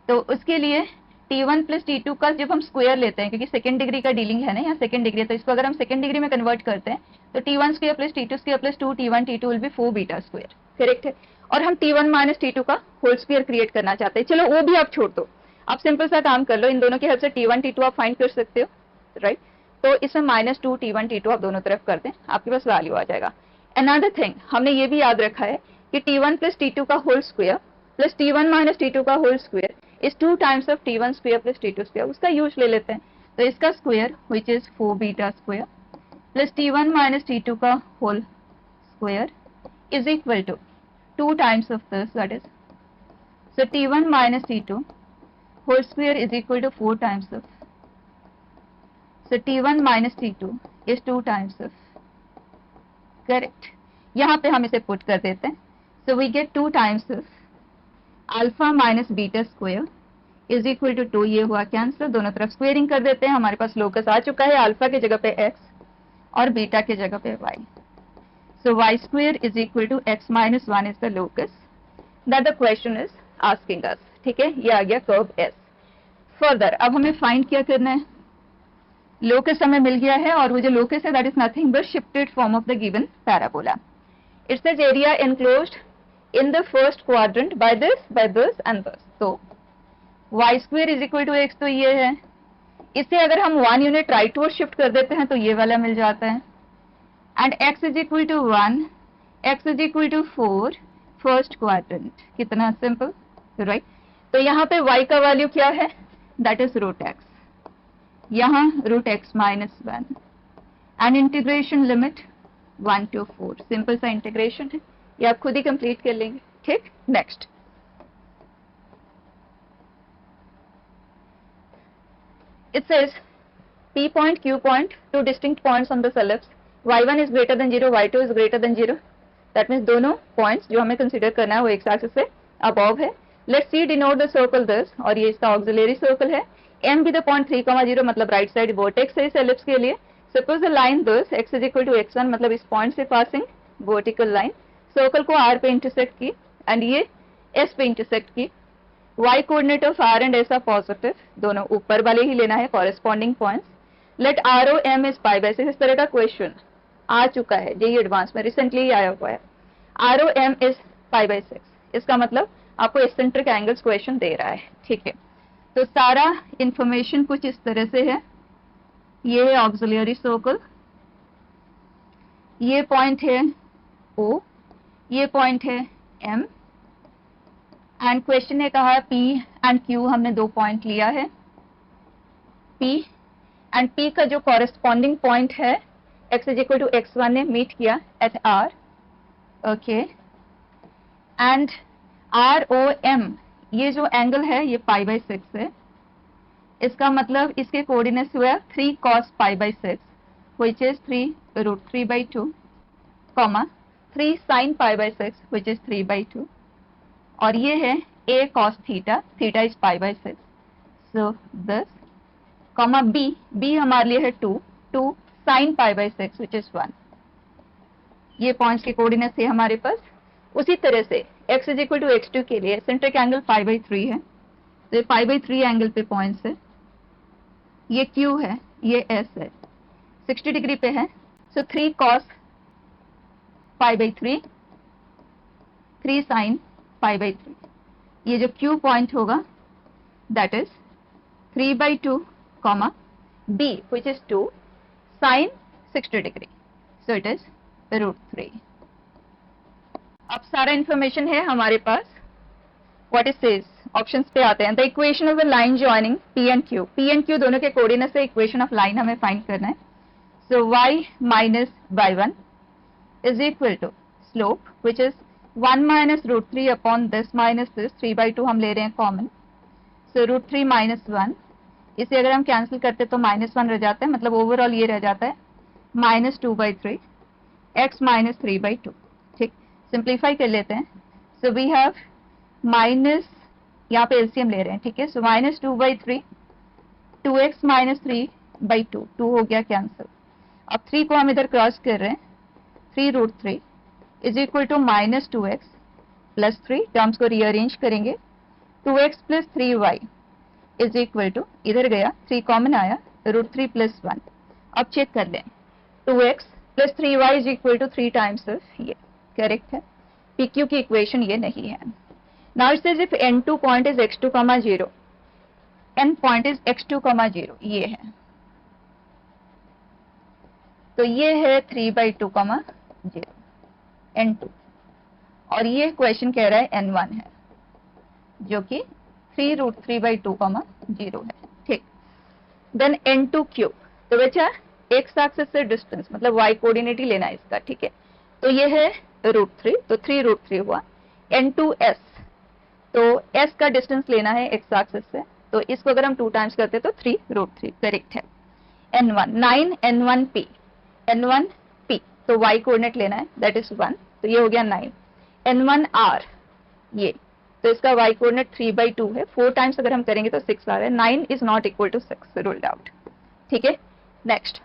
तो उसके लिए t1 प्लस t2 का जब हम स्क्वायर लेते हैं, क्योंकि सेकंड डिग्री का डीलिंग है ना, यहाँ सेकंड डिग्री, तो इसको अगर हम सेकंड डिग्री में कन्वर्ट करते हैं तो t1 square plus t2 square plus 2 t1 t2 will be 4 beta square. Correct है, और हम t1 माइनस t2 का होल स्क्वायर क्रिएट करना चाहते हैं। चलो वो भी आप छोड़ दो, आप सिंपल सा काम कर लो, इन दोनों की हेल्प से t1 t2 आप फाइंड कर सकते हो, राइट। तो इसमें माइनस 2 t1 t2 आप दोनों तरफ कर दें, आपके पास वैल्यू आ जाएगा। अनदर थिंग हमने ये भी याद रखा है कि t1 प्लस t2 का whole square plus t1 minus t2 का whole square is 2 times of t1 square plus t2 square. उसका यूज ले लेते हैं, तो इसका square which is 4 beta square plus t1 minus t2 का whole square is equal to 2 times of this, that is, so t1 minus t2 whole square is equal to 4 times of, so t1 minus t2 is 2 times of, correct। यहाँ पे हम इसे put कर देते हैं, so we get 2 times of alpha minus beta square is equal to 2, ये हुआ cancel, दोनों तरफ स्क्वेयरिंग कर देते हैं। हमारे पास लोकस आ चुका है, अल्फा की जगह पे x और बीटा की जगह पे y, so y square is equal to x minus 1 is the locus that the question is asking us। ठीक है, ये आ गया कर्व S। फर्दर अब हमें फाइंड क्या करना है, लोकस हमें मिल गया है, और वो जो लोकस है that is nothing but shifted form of the given parabola. It says area enclosed in the first quadrant by this and this. तो y square is equal to x, तो ये है। इसे अगर हम 1 यूनिट राइटवर्ड शिफ्ट कर देते हैं तो ये वाला मिल जाता है, and x is equal to 1, x is equal to 4 first quadrant. कितना सिंपल, राइट। तो यहाँ पे y का वैल्यू क्या है, दैट इज रूट एक्स, यहाँ root x minus 1 and integration limit 1 to 4। Simple सा इंटीग्रेशन है, ये आप खुद ही कंप्लीट कर लेंगे। ठीक, next it says P point, Q point, two distinct points on the ellipse. Y1 is greater than 0, Y2 is greater than 0. That means दोनों points जो हमें consider करना है वो x axis से above है. Let's see denote the circle this, और ये इसका auxiliary circle है. M be the point 3, 0 मतलब right side vertex है इस ellipse के लिए. Suppose the line this x is equal to x1 मतलब इस point से passing vertical line circle को R पे intersect की and ये S पे intersect की. y coordinate of r and s are positive, दोनों ऊपर वाले ही लेना है corresponding points. Let r o m is pi by 6. इस तरह का क्वेश्चन आ चुका है जेईई एडवांस में, रिसेंटली ही आया हुआ है. r o m is pi by 6, इसका मतलब आपको एसेंट्रिक एंगल्स क्वेश्चन दे रहा है. ठीक है, तो सारा इंफॉर्मेशन कुछ इस तरह से है. ये है ऑक्सिलरी सर्कल, ये पॉइंट है o, ये पॉइंट है m एंड क्वेश्चन ने कहा P एंड Q, हमने दो पॉइंट लिया है. P एंड P का जो कॉरेस्पॉन्डिंग पॉइंट है x is equal to x1 ने मीट किया at R. Okay, and ROM ये जो एंगल है ये पाई बाई 6 है. इसका मतलब इसके कोऑर्डिनेट्स हुआ 3 cos pi by 6 which is 3 root 3 by 2, comma 3 sin pi by 6 which is 3 by 2, और ये है a cos theta, theta is pi by 6. So this comma b हमारे लिए है 2 sin pi by 6 which is 1. ये points के coordinates है हमारे पास. उसी तरह से x is equal to x2 के लिए सेंट्रिक एंगल पाई बाई 3 है, तो ये पाई बाई 3 एंगल पे पॉइंट्स है. ये q है, ये s है, 60 डिग्री पे है. So 3 cos pi by 3, 3 sin pi by 3. ये जो Q पॉइंट होगा that is 3 by 2 comma B which is 2 sin 60 degree, so it is root 3. अब सारा इंफॉर्मेशन है हमारे पास. व्हाट इज सेज, ऑप्शंस पे आते हैं. The equation of the line joining P and Q दोनों के कोऑर्डिनेट्स से इक्वेशन ऑफ लाइन हमें फाइंड करना है. So y minus y1 is equal to slope which is 1 minus root 3 upon this minus this, 3 by 2 हम ले रहे हैं कॉमन. सो रूट 3 माइनस 1, इसे अगर हम कैंसिल करते तो माइनस 1 रह जाता है, मतलब ओवरऑल ये रह जाता है minus 2 by 3 x minus 3 by 2. ठीक, सिंप्लीफाई कर लेते हैं. सो वी हैव माइनस, यहाँ पे एलसीएम ले रहे हैं. ठीक है, so minus 2 by 3 2x minus 3 by 2, 2 हो गया कैंसिल. अब 3 को हम इधर क्रॉस कर रहे हैं, 3 root 3 is equal to minus 2x plus 3, terms को रीअरेंज करेंगे. 2x plus 3y is equal to, इधर गया 3 कॉमन आया, रूट 3 प्लस 1. अब चेक कर लें, 2x plus 3y is equal to 3 times of ये. करेक्ट है, PQ की इक्वेशन ये नहीं है. Now it says if n2 point is x2, 0, n point is x2, 0, ये है. तो ये है 3 बाई 2, 0 n2, और ये क्वेश्चन कह रहा है n1 है जो कि 3 रूट 3 बाई 2, 0 है. ठीक, देन n2q, तो बचा x एक्सिस से डिस्टेंस, मतलब y कोऑर्डिनेट ही लेना है इसका. ठीक है, तो ये है रूट 3, तो 3 रूट 3 हुआ. n2s, तो s का डिस्टेंस लेना है x एक्सिस से, तो इसको अगर हम 2 टाइम्स करते तो 3 रूट 3. करेक्ट है. n1 9 n1p, n1p, तो y कोऑर्डिनेट लेना है दैट इज 1, तो ये हो गया 9. n1r, ये तो इसका y कोऑर्डिनेट 3 बाई 2 है, 4 टाइम्स अगर हम करेंगे तो 6 आ रहा है. 9 is not equal to 6, ruled out. ठीक है, next.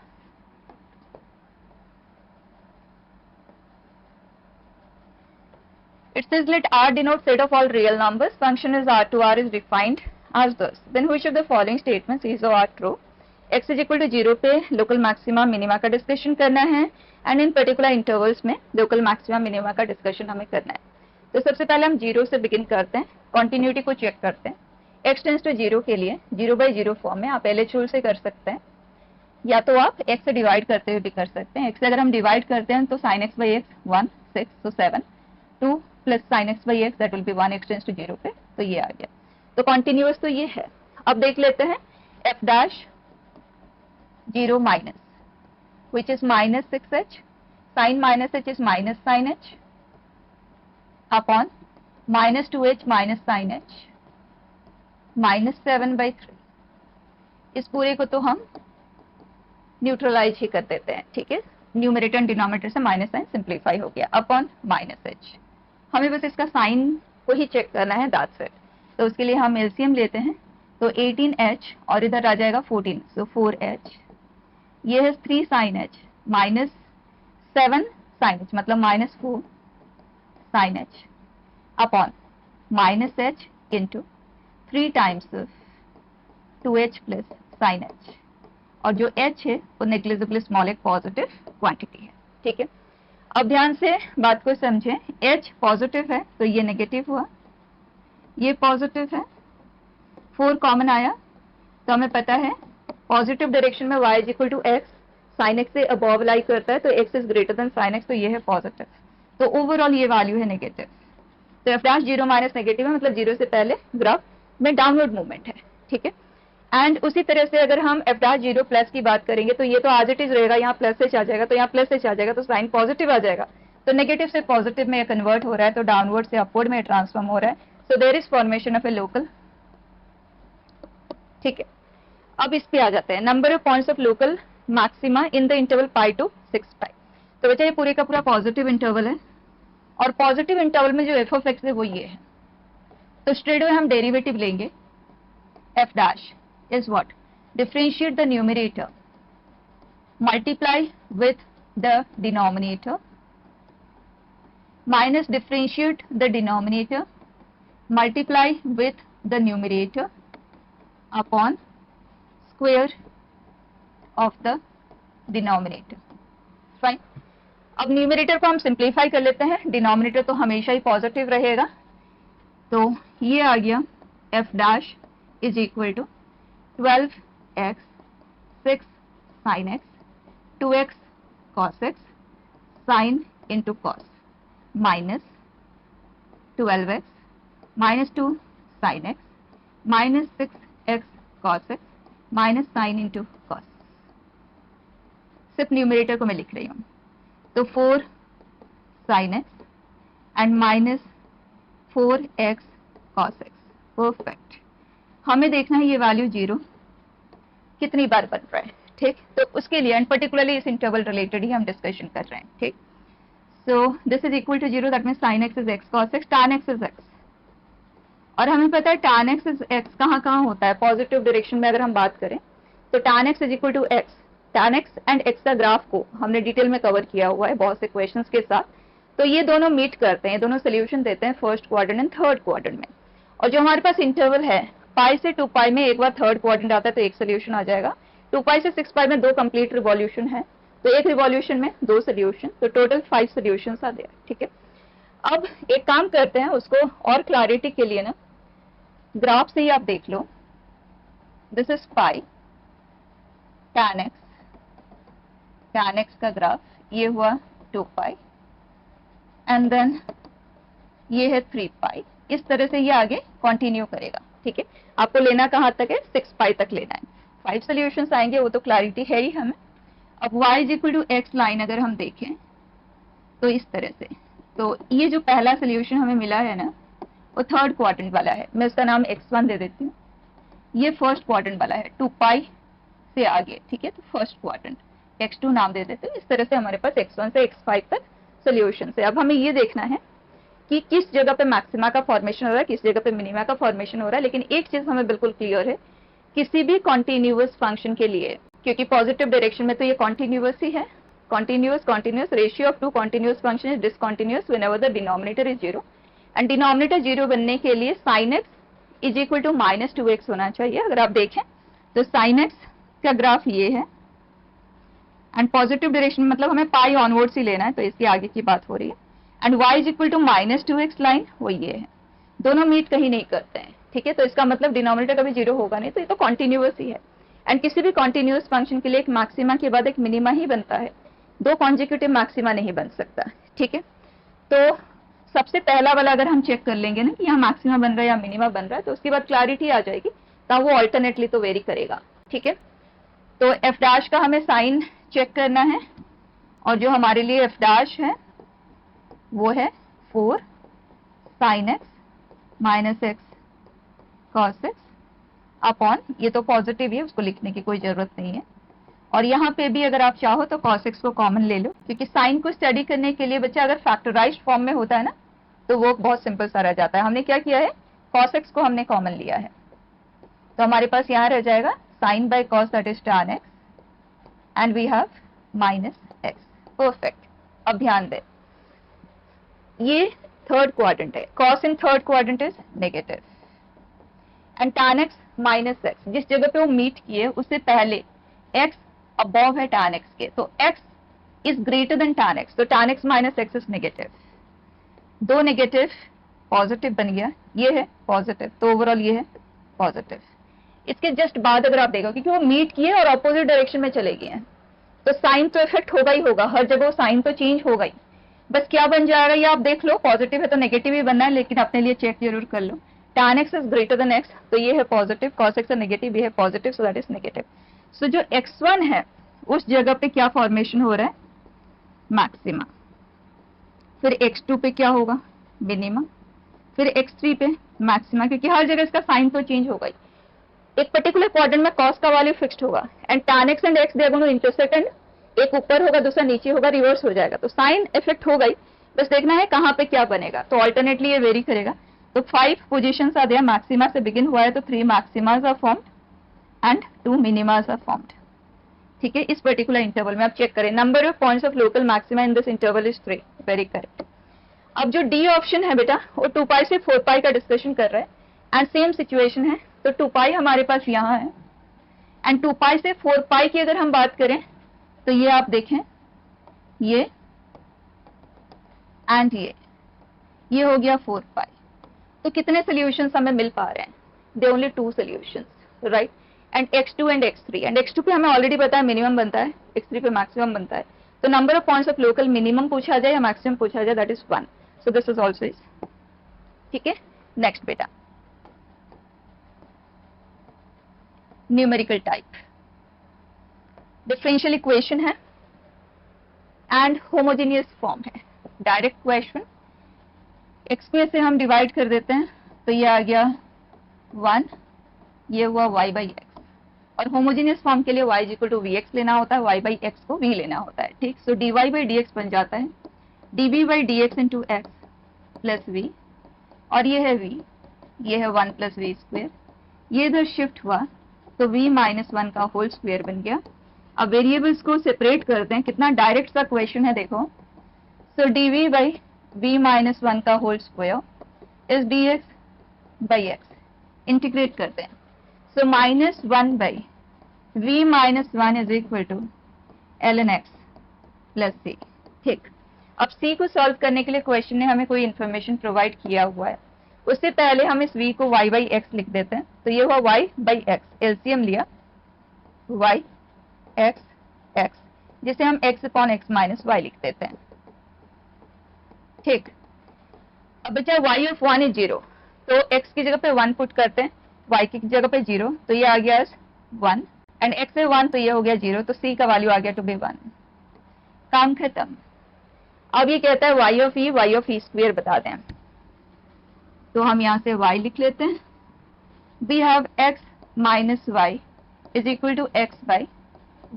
It says let R denote set of all real numbers. Function is R to R is defined as this. Then which of the following statements is or are true? X is equal to 0 पे local maxima minima का discussion करना है, and in particular intervals में local maxima minima का discussion हमें करना है. तो सबसे पहले हम 0 से बिगिन करते हैं, कॉन्टिन्यूटी को चेक करते हैं. x टेंस टू 0 के लिए 0 बाई 0 फॉर्म में आप LHO से कर सकते हैं, या तो आप x से डिवाइड करते हुए भी कर सकते हैं. x से अगर हम डिवाइड करते हैं तो sin x by x 1 6, so 7 2 plus sin x by x that will be 1 x tends to 0 पे, तो ये आ गया. तो कॉन्टिन्यूअस तो ये है. अब देख लेते हैं f dash 0 minus which is minus 6h, sin minus h is minus sin h upon -2h minus sine h -7/3। इस पूरे को तो हम न्यूट्रलाइज ही कर देते हैं, ठीक है। न्यूमरेटर एंड डिनोमिनेटर से माइनस साइन सिंप्लीफाई हो गया अपॉन -h। हमें बस इसका साइन को ही चेक करना है, दैट्स इट। तो उसके लिए हम एलसीएम लेते हैं, तो 18h और इधर आ जाएगा 14, सो 4h। ये है 3 sin h minus 7 sin h मतलब -4 sin h upon -h into 3 times 2h plus sin h। और जो h है वो नेग्लिजिबल स्मॉल एक पॉजिटिव क्वांटिटी है, ठीक है। अब ध्यान से बात को समझें, h पॉजिटिव है तो ये नेगेटिव हुआ, ये पॉजिटिव है, 4 कॉमन आया, तो हमें पता है पॉजिटिव डायरेक्शन में y is equal to x, sine x से अबव लाई करता है तो x is greater than sine x, तो ये है पॉजिटिव। तो ओवरऑल ये वैल्यू है नेगेटिव। तो f डैश 0 माइनस नेगेटिव है, मतलब 0 से पहले ग्राफ में डाउनवर्ड मूवमेंट है, ठीक है। एंड उसी तरह से अगर हम f डैश 0 प्लस की बात करेंगे तो ये तो एज इट इज रहेगा, यहाँ प्लस h आ जाएगा, तो यहाँ प्लस h आ जाएगा, तो साइन पॉजिटिव आ जाएगा। तो नेगेटिव से पॉजिटिव में कन्वर्ट हो रहा है, तो डाउनवर्ड से अपवर्ड में ट्रांसफॉर्म हो रहा है। So there is formation of a local, ठीक है। अब इस पे आ जाते हैं, number of points of local maxima in the interval pi to 6π। तो बच्चा ये पूरे का पूरा पॉजिटिव इंटरवल है, और पॉजिटिव इंटरवल में जो एफ ऑफ एक्स है वो ये है। तो स्ट्रेट अवे हम डेरिवेटिव लेंगे, F dash is what, differentiate the numerator multiply with the denominator minus differentiate the denominator multiply with the numerator upon square of the denominator, fine. अब numerator को हम सिंप्लीफाई कर लेते हैं, डिनोमिनेटर तो हमेशा ही पॉजिटिव रहेगा, तो ये आ गया F dash is equal to 12x 6 sin x 2x cos x sin into cos minus 12x minus 2 sin x minus 6x cos x minus sin into cos। सिर्फ न्यूमरेटर को मैं लिख रही हूँ, तो 4 sin x and minus 4x cos x, perfect. हमें देखना है ये वैल्यू 0 कितनी बार बन रहा है, ठीक। तो उसके लिए एंड पर्टिकुलरली इस इंटरवल रिलेटेड ही हम डिस्कशन कर रहे हैं, ठीक। So this is equal to 0, that means sin x is x cos x, tan x is x। और हमें पता है tan x इज x कहाँ कहाँ होता है, पॉजिटिव डायरेक्शन में अगर हम बात करें तो tan x is equal to x। tan x and x का ग्राफ को हमने डिटेल में कवर किया हुआ है बहुत से क्वेश्चंस के साथ। तो ये दोनों मीट करते हैं, दोनों सोल्यूशन देते हैं first quadrant and third quadrant में। और जो हमारे पास इंटरवल है पाई से 2π में एक बार थर्ड क्वाड्रेंट आता है तो एक सोल्यूशन आ जाएगा, 2π से 6π में 2 कंप्लीट रिवॉल्यूशन है, तो एक रिवॉल्यूशन में 2 सोल्यूशन, तो टोटल 5 सोल्यूशंस आ गया, ठीक है। अब एक काम करते हैं, उसको और क्लैरिटी के लिए ना ग्राफ से ही आप देख लो, this is pi tan x का ग्राफ, ये हुआ 2π एंड देन ये है 3π, इस तरह से ये आगे कंटिन्यू करेगा, ठीक है। आपको लेना कहाँ तक है, 6π तक लेना है। 5 सोल्यूशंस आएंगे, वो तो क्लैरिटी है ही हमें। अब y is equal to x line अगर हम देखें तो इस तरह से, तो ये जो पहला सोल्यूशन हमें मिला है ना वो थर्ड क्वाड्रेंट वाला है, मैं इसका नाम x1 दे देती हूँ। ये फर्स्ट क्वाड्रेंट वाला है 2π से आगे, ठीक है, तो फर्स्ट क्वाड्रेंट x2 नाम दे देते हैं। इस तरह से हमारे पास x1 से x5 तक सोल्यूशन है। अब हमें ये देखना है कि किस जगह पे मैक्सिमा का फॉर्मेशन हो रहा है, किस जगह पे मिनिमा का फॉर्मेशन हो रहा है। लेकिन एक चीज हमें बिल्कुल क्लियर है, किसी भी कॉन्टिन्यूअस फंक्शन के लिए, क्योंकि पॉजिटिव डायरेक्शन में तो ये कॉन्टिन्यूअस ही है, continuous ratio of two continuous function is discontinuous whenever the denominator is 0 and denominator 0 बनने के लिए sin x is equal to -2x होना चाहिए। अगर आप देखें तो sin x का ग्राफ ये है एंड पॉजिटिव डायरेक्शन में मतलब हमें पाई ऑनवर्ड्स ही लेना है, तो इसकी आगे की बात हो रही है। And y is equal to -2x line वो ये है, दोनों मीट कहीं नहीं करते हैं, ठीक है। तो इसका मतलब डिनोमिनेटर कभी 0 होगा नहीं, तो ये तो कॉन्टिन्यूअस ही है। एंड किसी भी कॉन्टिन्यूअस फंक्शन के लिए एक मैक्सिमा के बाद एक मिनिमा ही बनता है, 2 कॉन्जिक्यूटिव मैक्सिमा नहीं बन सकता, ठीक है। तो सबसे पहला वाला अगर हम चेक कर लेंगे ना कि यहाँ मैक्सिमा बन रहा है या मिनिमा बन रहा है, तो उसके बाद क्लैरिटी आ जाएगी, तो वो अल्टरनेटली तो वेरी करेगा, ठीक है। तो एफ डैश का हमें साइन चेक करना है, और जो हमारे लिए एफ डैश है वो है 4 sin x minus x cos x upon, ये तो पॉजिटिव है, उसको लिखने की कोई जरूरत नहीं है। और यहाँ पे भी अगर आप चाहो तो cos x को कॉमन ले लो, क्योंकि साइन को स्टडी करने के लिए बच्चा अगर फैक्टराइज्ड फॉर्म में होता है ना तो वो बहुत सिंपल सा रह जाता है। हमने क्या किया है, cos x को हमने कॉमन लिया है, तो हमारे पास यहाँ रह जाएगा sine by cos that is tan x and we have minus x. Perfect. अब ध्यान दें, ये थर्ड क्वाड्रेंट है, cos in third quadrant is negative and tan x minus x, जिस जगह पे वो मीट किए उससे पहले x अबव है tan x के, तो x is greater than tan x, तो tan x minus x is negative. दो नेगेटिव पॉजिटिव बन गया, ये है पॉजिटिव, तो ओवरऑल ये है पॉजिटिव। इसके जस्ट बाद अगर आप देखो, क्योंकि वो मीट किए और ऑपोजिट डायरेक्शन में चले गए हैं, तो साइन तो इफेक्ट होगा ही होगा, हर जगह साइन तो चेंज होगा ही। बस क्या बन जाएगा ये आप देख लो, पॉजिटिव है तो नेगेटिव ही बनना है, लेकिन अपने लिए चेक जरूर कर लो। tan x is greater than x, तो ये है पॉजिटिव, cos x है नेगेटिव, ये है positive, so that is negative. So जो x1 है उस जगह पे क्या फॉर्मेशन हो रहा है, मैक्सिमा। फिर x2 पे क्या होगा, मिनिमा। फिर x3 पे मैक्सिमा, क्योंकि हर जगह इसका साइन तो चेंज होगा ही। एक पर्टिकुलर क्वाड्रेंट में cos का वैल्यू फिक्स्ड होगा and tan x and x they are going to intersect, and एक ऊपर होगा दूसरा नीचे होगा, रिवर्स हो जाएगा, तो साइन इफेक्ट होगा ही। बस देखना है कहां पे क्या बनेगा, तो ऑल्टरनेटली ये वेरी करेगा। तो 5 पोजीशंस आर देयर, मैक्सिमा से बिगिन हुआ है तो 3 maximas are formed and 2 minimas are formed. ठीक है, इस पर्टिकुलर इंटरवल में आप चेक करें, number of points of local maxima in this interval is 3, very correct. अब जो डी ऑप्शन है बेटा, वो 2 पाई से 4 पाई का डिस्कशन कर रहा है एंड सेम सिचुएशन है, तो 2 पाई हमारे पास यहाँ है एंड 2 पाई से 4 पाई की अगर हम बात करें तो ये आप देखें, ये एंड ये हो गया 4 पाई। तो कितने सोल्यूशंस हमें मिल पा रहे हैं, they only 2 solutions, right. And x2 and x3, and x2 पे हमें ऑलरेडी पता है मिनिमम बनता है, x3 पे मैक्सिमम बनता है, तो number of points of local minimum पूछा जाए या मैक्सिमम पूछा जाए, that is 1, so this is also is. ठीक है, नेक्स्ट बेटा, न्यूमेरिकल टाइप, डिफरेंशियल इक्वेशन है एंड होमोजेनियस फॉर्म है। डायरेक्ट क्वेश्चन, x में से हम डिवाइड कर देते हैं तो ये आ गया 1, ये हुआ y बाई एक्स, और होमोजेनियस फॉर्म के लिए y is equal to v x लेना होता है, y बाई एक्स को v लेना होता है। ठीक, so dy by d x बन जाता है dv by d x into x plus v, और ये है v, ये है 1 प्लस वी स्क्वेयर, ये इधर शिफ्ट हुआ तो v माइनस 1 का होल स्क्वेयर बन गया। अब वेरिएबल्स को सेपरेट करते हैं, कितना डायरेक्ट सा क्वेश्चन है देखो। So dv by v minus 1 का whole square is dx by x, integrate करते हैं, so minus 1 by v minus 1 is equal to ln x plus c। ठीक, अब c को सॉल्व करने के लिए क्वेश्चन ने हमें कोई इंफॉर्मेशन प्रोवाइड किया हुआ है, उससे पहले हम इस v को y बाई x लिख देते हैं, तो ये हुआ y बाई x, एलसीएम लिया y x x, जिसे हम x upon x minus y लिख देते हैं। ठीक, अब बचा y ऑफ 1 इज 0, तो x की जगह पे 1 पुट करते हैं, y की जगह पे 0, तो ये आ गया 1 एंड x है 1, तो ये हो गया 0, तो c का वैल्यू आ गया टू बी 1। काम खत्म। अब ये कहता है y ऑफ e स्क्वायर बता दें, तो हम यहाँ से y लिख लेते हैं, we have x minus y is equal to x by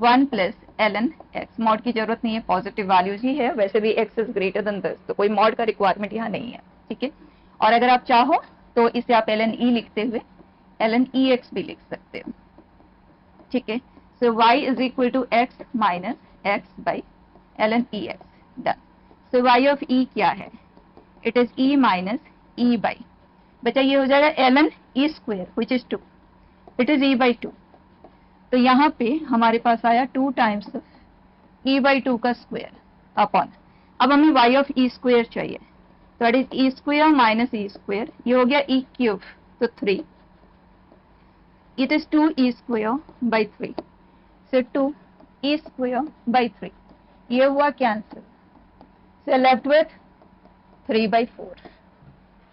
1 plus ln x। Mod की जरूरत नहीं है, पॉजिटिव वैल्यूज ही है, वैसे भी x is greater then this, तो कोई मॉड का रिक्वायरमेंट यहाँ नहीं है। ठीक है, और अगर आप चाहो तो इसे आप ln e लिखते हुए ln ex भी लिख सकते हो। ठीक है, so y is equal to x minus x by ln ex, done. So y of e क्या है, it is e minus e by, बचा ये हो जाएगा ln e square which is 2, it is e by 2, तो यहाँ पे हमारे पास आया 2 टाइम्स e बाई 2 का स्क्वायर अपॉन, अब हमें y ऑफ e स्क्वायर चाहिए, तो it is e square minus e square, ये हो गया e क्यूब, तो 3, it is 2 e square by 3, so 2 e square by 3, ये हुआ cancel, so left with 3 by 4।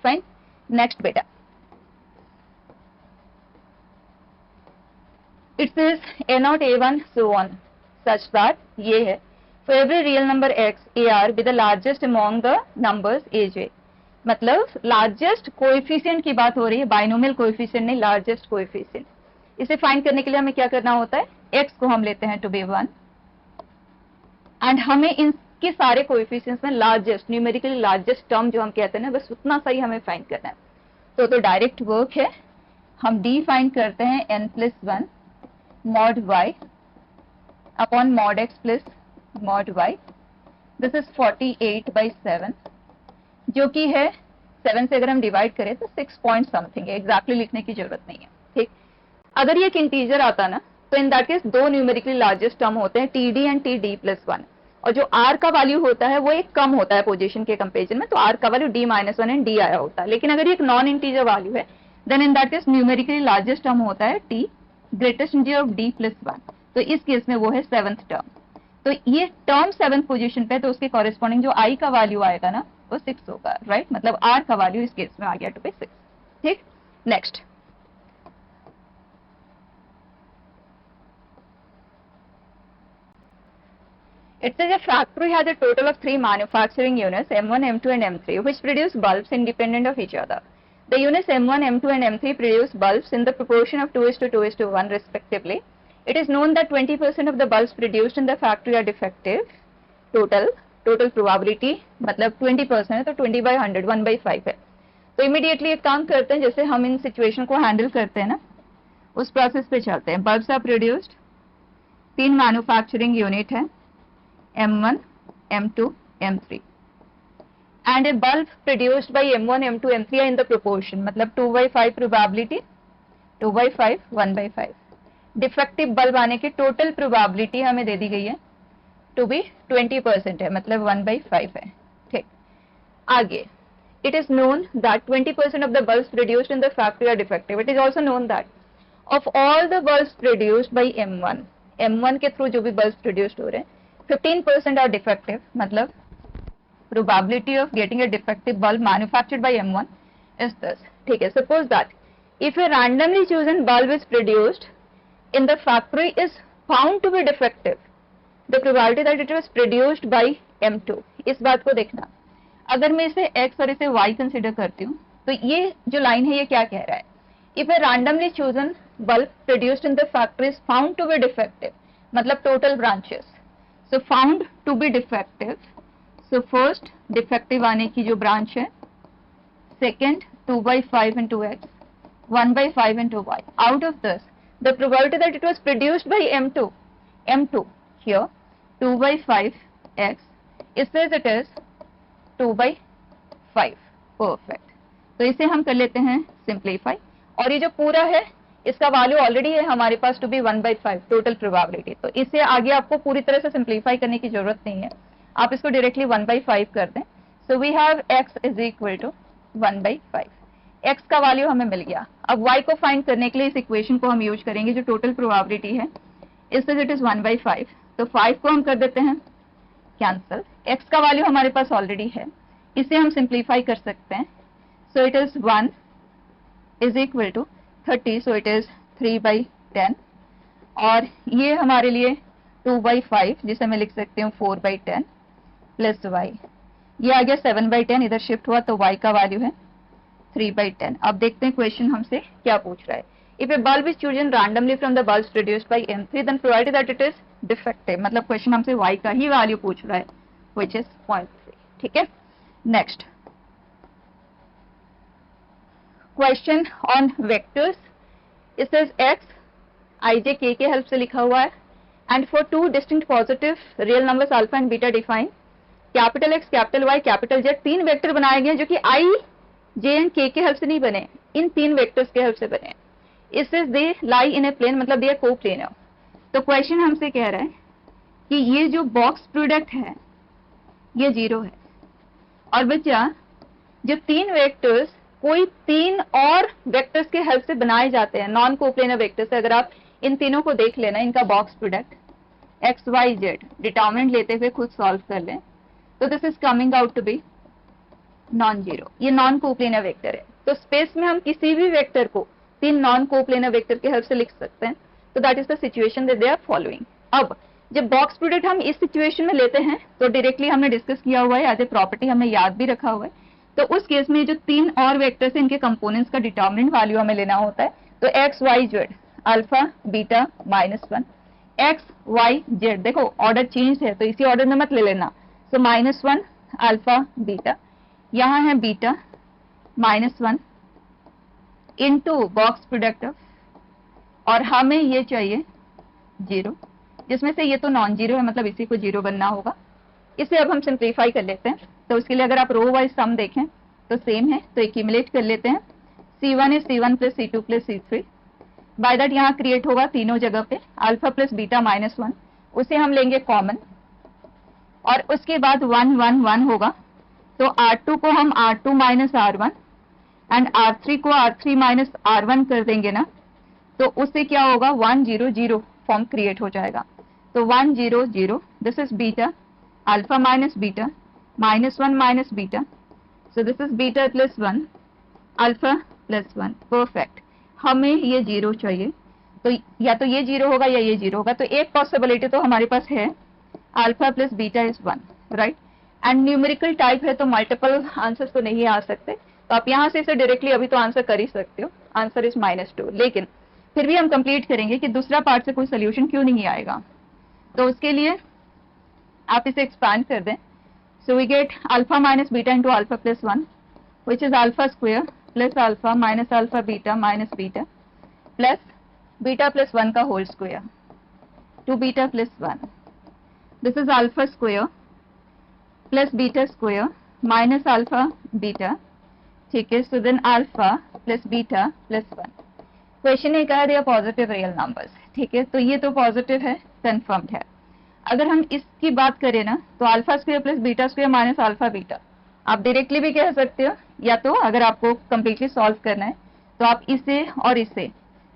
Fine, next बेटा, it says a0 a1 so on such that ये है for every real number x ar be the largest among the numbers aj, मतलब largest coefficient की बात हो रही है, बाइनोमियल कोएफिशिएंट नहीं, लार्जेस्ट कोएफिशिएंट। इसे फाइंड करने के लिए हमें क्या करना होता है, x को हम लेते हैं टू बी 1 एंड हमें इनके सारे कोएफिशिएंट्स में लार्जेस्ट, न्यूमेरिकली लार्जेस्ट टर्म जो हम कहते हैं ना, बस उतना सा ही हमें फाइंड करना है। तो डायरेक्ट वर्क है, हम d फाइंड करते हैं n+1 mod y upon mod x plus mod y, this is 48/7, जो कि है 7 से अगर हम डिवाइड करें तो 6 पॉइंट समथिंग है, एग्जैक्टली लिखने की जरूरत नहीं है, ठीक। अगर ये एक इंटीजर आता ना तो इन दैट केस दो न्यूमेरिकली लार्जेस्ट टर्म होते हैं, td एंड td+1, और जो r का वैल्यू होता है वो एक कम होता है पोजीशन के कंपेरिजन में, तो r का वैल्यू d-1 एंड d आया होता है। लेकिन अगर ये एक नॉन इंटीजर वैल्यू है then in that case numerically largest term होता है t greatest integer of d+1, तो इस केस में वो है 7th टर्म। तो ये टर्म 7th पोजीशन पे, तो उसके कॉरेस्पॉन्डिंग जो i का वैल्यू आएगा ना वो 6 होगा, राइट, मतलब r का वैल्यू इस केस में आ गया टू बी 6, ठीक। Next, it says a factory has a total of 3 manufacturing units M1, M2 and M3 which produce bulbs independent of each other. The units M1, M2 and M3 produce bulbs in the proportion of 2:2:1 respectively. It is known that 20% of the bulbs produced in the factory are defective. Total probability मतलब 20% है तो 20/100 1/5 है। तो immediately एक काम करते हैं, जैसे हम इन सिचुएशन को हैंडल करते हैं ना, उस प्रोसेस पे चलते हैं। Bulbs are produced, 3 manufacturing unit है M1, M2, M3 and a bulb produced by M1, M2, M3 are in the proportion, मतलब 2/5 probability, 2/5 1/5। डिफेक्टिव बल्ब आने की टोटल प्रोबेबिलिटी हमें दे दी गई है टू बी 20% है, मतलब 1/5 है, ठीक। आगे, it is known that 20% of the bulbs produced in the factory are defective. It is also known that of all the bulbs produced by M1 के थ्रू जो भी bulbs produced हो रहे हैं 15% are defective, मतलब probability of getting a defective bulb manufactured by M1 is this, ठीक है। Suppose that if a randomly chosen bulb is produced in the factory is found to be defective, the probability that it was produced by M2, इस बात को देखना। अगर मैं इसे x और इसे y कंसिडर करती हूँ तो ये जो लाइन है ये क्या कह रहा है, if a randomly chosen bulb produced in the factory is found to be defective, मतलब total branches, so found to be defective, so first defective आने की जो branch है, second 2/5 into x, 1/5 into y, out of this the probability that it was produced by M2 here 2/5 x, it says it is 2/5, perfect। तो इसे हम कर लेते हैं सिंप्लीफाई, और ये जो पूरा है इसका वैल्यू ऑलरेडी है हमारे पास टू बी 1/5 टोटल प्रोबेबिलिटी, तो इसे आगे आपको पूरी तरह से सिंप्लीफाई करने की जरूरत नहीं है, आप इसको डायरेक्टली 1/5 कर दें। So we have x is equal to 1/5, x का वैल्यू हमें मिल गया। अब y को फाइंड करने के लिए इस इक्वेशन को हम यूज करेंगे, जो टोटल प्रोबेबिलिटी है इससे इट इज 1/5, तो 5 को हम कर देते हैं कैंसिल, x का वैल्यू हमारे पास ऑलरेडी है, इसे हम सिंप्लीफाई कर सकते हैं। So it is 1 is equal to 30, so it is 3/10, और ये हमारे लिए 2/5 जिसे मैं लिख सकती हूँ 4/10 प्लस y, ये आ गया 7/10, इधर शिफ्ट हुआ तो y का वैल्यू है 3/10। अब देखते हैं क्वेश्चन हमसे क्या पूछ रहा है। If a bulb is chosen randomly from the bulbs produced by M3 then provided that it is defective, मतलब क्वेश्चन हमसे y का ही वैल्यू पूछ रहा है व्हिच इज 0.3, ठीक है। Next question on vectors, it says x ij k के help से लिखा हुआ है, and for 2 distinct positive real numbers alpha and beta define capital X capital Y capital Z, 3 vector बनाए गए जो कि i j एंड k के हेल्प से नहीं बने, इन 3 वेक्टर्स के हेल्प से बने। It says they lie in a plane, मतलब दे आर कोप्लेनर। तो क्वेश्चन हमसे कह रहा है कि ये जो बॉक्स प्रोडक्ट है ये 0 है, और बच्चा जब 3 वेक्टर्स कोई 3 और वेक्टर्स के हेल्प से बनाए जाते हैं नॉन कोप्लेनर वेक्टर्स, अगर आप इन तीनों को देख लेना, इनका box product x y z determinant लेते हुए खुद सॉल्व कर लें, तो this is coming out to be non zero, ये नॉन कोप्लेनर वेक्टर है। तो स्पेस में हम किसी भी वेक्टर को 3 नॉन कोप्लेनर वेक्टर के हेल्प से लिख सकते हैं, तो that is the situation that they are following. अब जब बॉक्स प्रोडक्ट हम इस सिचुएशन में लेते हैं तो डायरेक्टली हमने डिस्कस किया हुआ है, एज ए प्रॉपर्टी हमें याद भी रखा हुआ है, तो उस केस में जो 3 और वेक्टर्स हैं इनके कंपोनेंट्स का डिटर्मिनेंट वैल्यू हमें लेना होता है। तो x y z alpha beta -1 x y z, देखो ऑर्डर चेंज है तो इसी ऑर्डर में मत ले लेना। सो -1 अल्फा बीटा, यहाँ है beta -1 into box product of, और हमें ये चाहिए 0, जिसमें से ये तो नॉन जीरो है, मतलब इसी को 0 बनना होगा। इसे अब हम सिंप्लीफाई कर लेते हैं। तो उसके लिए अगर आप रो वाइज सम देखें तो सेम है, तो एक्यूमुलेट कर लेते हैं। C1 is C1 plus C2 plus C3, by that यहाँ क्रिएट होगा तीनों जगह पे अल्फा प्लस बीटा -1, उसे हम लेंगे कॉमन, और उसके बाद 1 1 1 होगा। तो R2 को हम R2 minus R1 and R3 को R3 माइनस R1 कर देंगे ना, तो उससे क्या होगा 1 0 0 फॉर्म क्रिएट हो जाएगा। तो 1 0 0, this is beta alpha minus beta -1 minus beta, so this is beta plus 1 alpha plus 1, perfect. हमें ये 0 चाहिए, तो या तो ये 0 होगा या ये 0 होगा। तो एक पॉसिबिलिटी तो हमारे पास है alpha plus beta is 1, right. And numerical type है तो मल्टीपल आंसर्स तो नहीं आ सकते, तो आप यहाँ से इसे डायरेक्टली अभी तो आंसर कर ही सकते हो, आंसर इज -2। लेकिन फिर भी हम कंप्लीट करेंगे कि दूसरा पार्ट से कोई सोल्यूशन क्यों नहीं आएगा। तो उसके लिए आप इसे एक्सपैंड कर दें। So we get alpha minus beta into alpha plus 1 which is alpha square plus alpha minus alpha beta minus beta plus beta plus 1 का whole square two beta plus 1, this is alpha square plus beta square minus alpha beta, ठीक है। So then alpha plus beta plus 1। Question ने कहा दिया positive real numbers, ठीक है, तो ये तो पॉजिटिव है, कंफर्म्ड है। अगर हम इसकी बात करें ना तो alpha square plus beta square minus alpha beta, आप डायरेक्टली भी कह सकते हो, या तो अगर आपको कंप्लीटली सॉल्व करना है तो आप इसे और इसे,